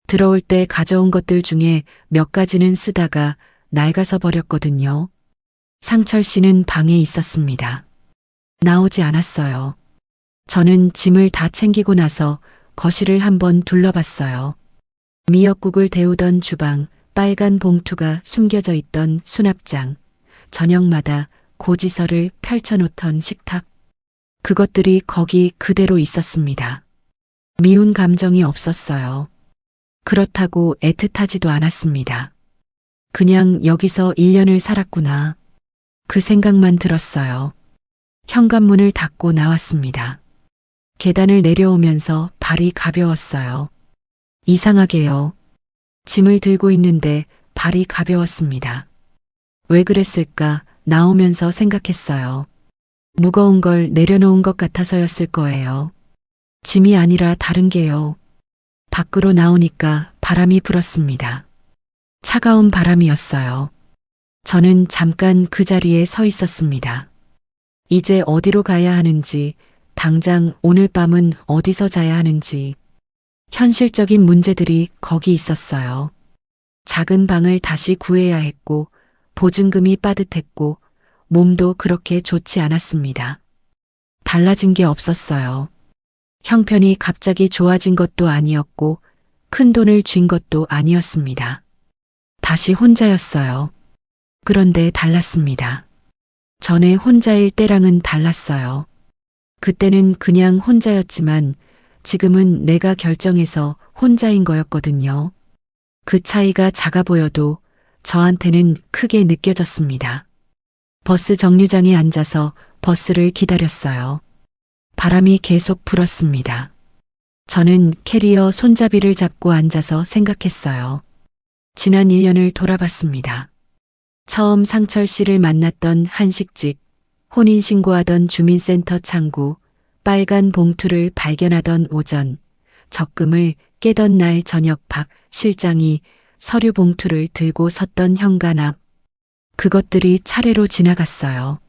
들어올 때 가져온 것들 중에 몇 가지는 쓰다가 낡아서 버렸거든요. 상철 씨는 방에 있었습니다. 나오지 않았어요. 저는 짐을 다 챙기고 나서 거실을 한번 둘러봤어요. 미역국을 데우던 주방, 빨간 봉투가 숨겨져 있던 수납장, 저녁마다 고지서를 펼쳐놓던 식탁. 그것들이 거기 그대로 있었습니다. 미운 감정이 없었어요. 그렇다고 애틋하지도 않았습니다. 그냥 여기서 1년을 살았구나. 그 생각만 들었어요. 현관문을 닫고 나왔습니다. 계단을 내려오면서 발이 가벼웠어요. 이상하게요. 짐을 들고 있는데 발이 가벼웠습니다. 왜 그랬을까 나오면서 생각했어요. 무거운 걸 내려놓은 것 같아서였을 거예요. 짐이 아니라 다른 게요. 밖으로 나오니까 바람이 불었습니다. 차가운 바람이었어요. 저는 잠깐 그 자리에 서 있었습니다. 이제 어디로 가야 하는지, 당장 오늘 밤은 어디서 자야 하는지, 현실적인 문제들이 거기 있었어요. 작은 방을 다시 구해야 했고, 보증금이 빠듯했고, 몸도 그렇게 좋지 않았습니다. 달라진 게 없었어요. 형편이 갑자기 좋아진 것도 아니었고, 큰 돈을 쥔 것도 아니었습니다. 다시 혼자였어요. 그런데 달랐습니다. 전에 혼자일 때랑은 달랐어요. 그때는 그냥 혼자였지만 지금은 내가 결정해서 혼자인 거였거든요. 그 차이가 작아 보여도 저한테는 크게 느껴졌습니다. 버스 정류장에 앉아서 버스를 기다렸어요. 바람이 계속 불었습니다. 저는 캐리어 손잡이를 잡고 앉아서 생각했어요. 지난 1년을 돌아봤습니다. 처음 상철 씨를 만났던 한식집, 혼인신고하던 주민센터 창구, 빨간 봉투를 발견하던 오전, 적금을 깨던 날 저녁 박 실장이 서류 봉투를 들고 섰던 현관 앞. 그것들이 차례로 지나갔어요.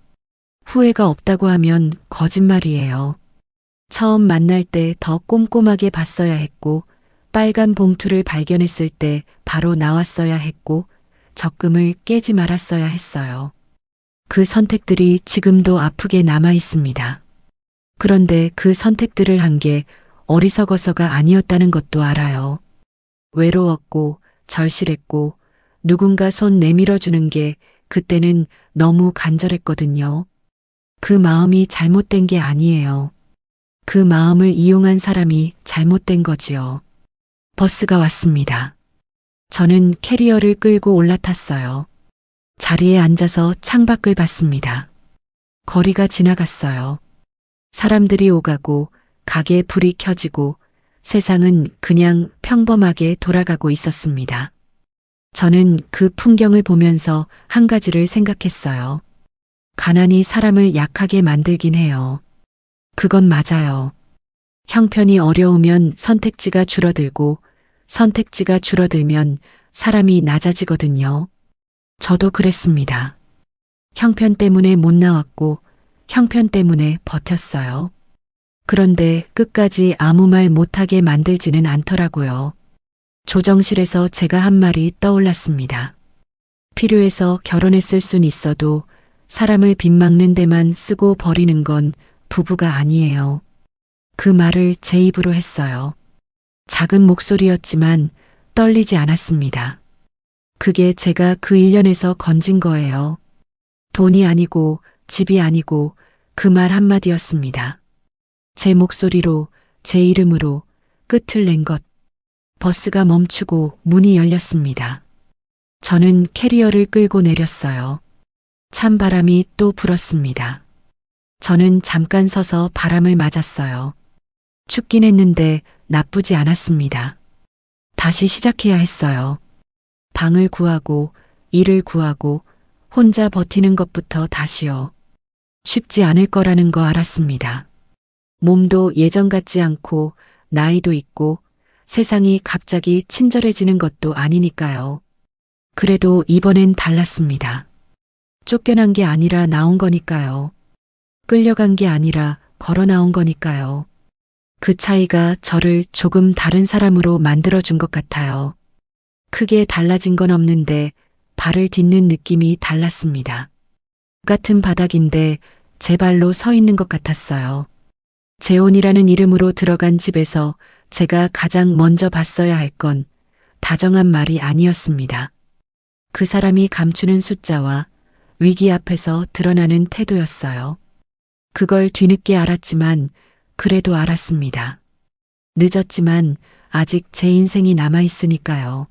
후회가 없다고 하면 거짓말이에요. 처음 만날 때 더 꼼꼼하게 봤어야 했고, 빨간 봉투를 발견했을 때 바로 나왔어야 했고, 적금을 깨지 말았어야 했어요. 그 선택들이 지금도 아프게 남아 있습니다. 그런데 그 선택들을 한 게 어리석어서가 아니었다는 것도 알아요. 외로웠고, 절실했고, 누군가 손 내밀어 주는 게 그때는 너무 간절했거든요. 그 마음이 잘못된 게 아니에요. 그 마음을 이용한 사람이 잘못된 거지요. 버스가 왔습니다. 저는 캐리어를 끌고 올라탔어요. 자리에 앉아서 창밖을 봤습니다. 거리가 지나갔어요. 사람들이 오가고 가게 불이 켜지고 세상은 그냥 평범하게 돌아가고 있었습니다. 저는 그 풍경을 보면서 한 가지를 생각했어요. 가난이 사람을 약하게 만들긴 해요. 그건 맞아요. 형편이 어려우면 선택지가 줄어들고 선택지가 줄어들면 사람이 낮아지거든요. 저도 그랬습니다. 형편 때문에 못 나왔고 형편 때문에 버텼어요. 그런데 끝까지 아무 말 못하게 만들지는 않더라고요. 조정실에서 제가 한 말이 떠올랐습니다. 필요해서 결혼했을 순 있어도 사람을 빗막는 데만 쓰고 버리는 건 부부가 아니에요. 그 말을 제 입으로 했어요. 작은 목소리였지만 떨리지 않았습니다. 그게 제가 그 1년에서 건진 거예요. 돈이 아니고 집이 아니고 그 말 한마디였습니다. 제 목소리로, 제 이름으로 끝을 낸 것. 버스가 멈추고 문이 열렸습니다. 저는 캐리어를 끌고 내렸어요. 찬바람이 또 불었습니다. 저는 잠깐 서서 바람을 맞았어요. 춥긴 했는데 나쁘지 않았습니다. 다시 시작해야 했어요. 방을 구하고, 일을 구하고, 혼자 버티는 것부터 다시요. 쉽지 않을 거라는 거 알았습니다. 몸도 예전 같지 않고, 나이도 있고, 세상이 갑자기 친절해지는 것도 아니니까요. 그래도 이번엔 달랐습니다. 쫓겨난 게 아니라 나온 거니까요. 끌려간 게 아니라 걸어 나온 거니까요. 그 차이가 저를 조금 다른 사람으로 만들어준 것 같아요. 크게 달라진 건 없는데 발을 딛는 느낌이 달랐습니다. 같은 바닥인데 제 발로 서 있는 것 같았어요. 재혼이라는 이름으로 들어간 집에서 제가 가장 먼저 봤어야 할 건 다정한 말이 아니었습니다. 그 사람이 감추는 숫자와 위기 앞에서 드러나는 태도였어요. 그걸 뒤늦게 알았지만 그래도 알았습니다. 늦었지만 아직 제 인생이 남아 있으니까요.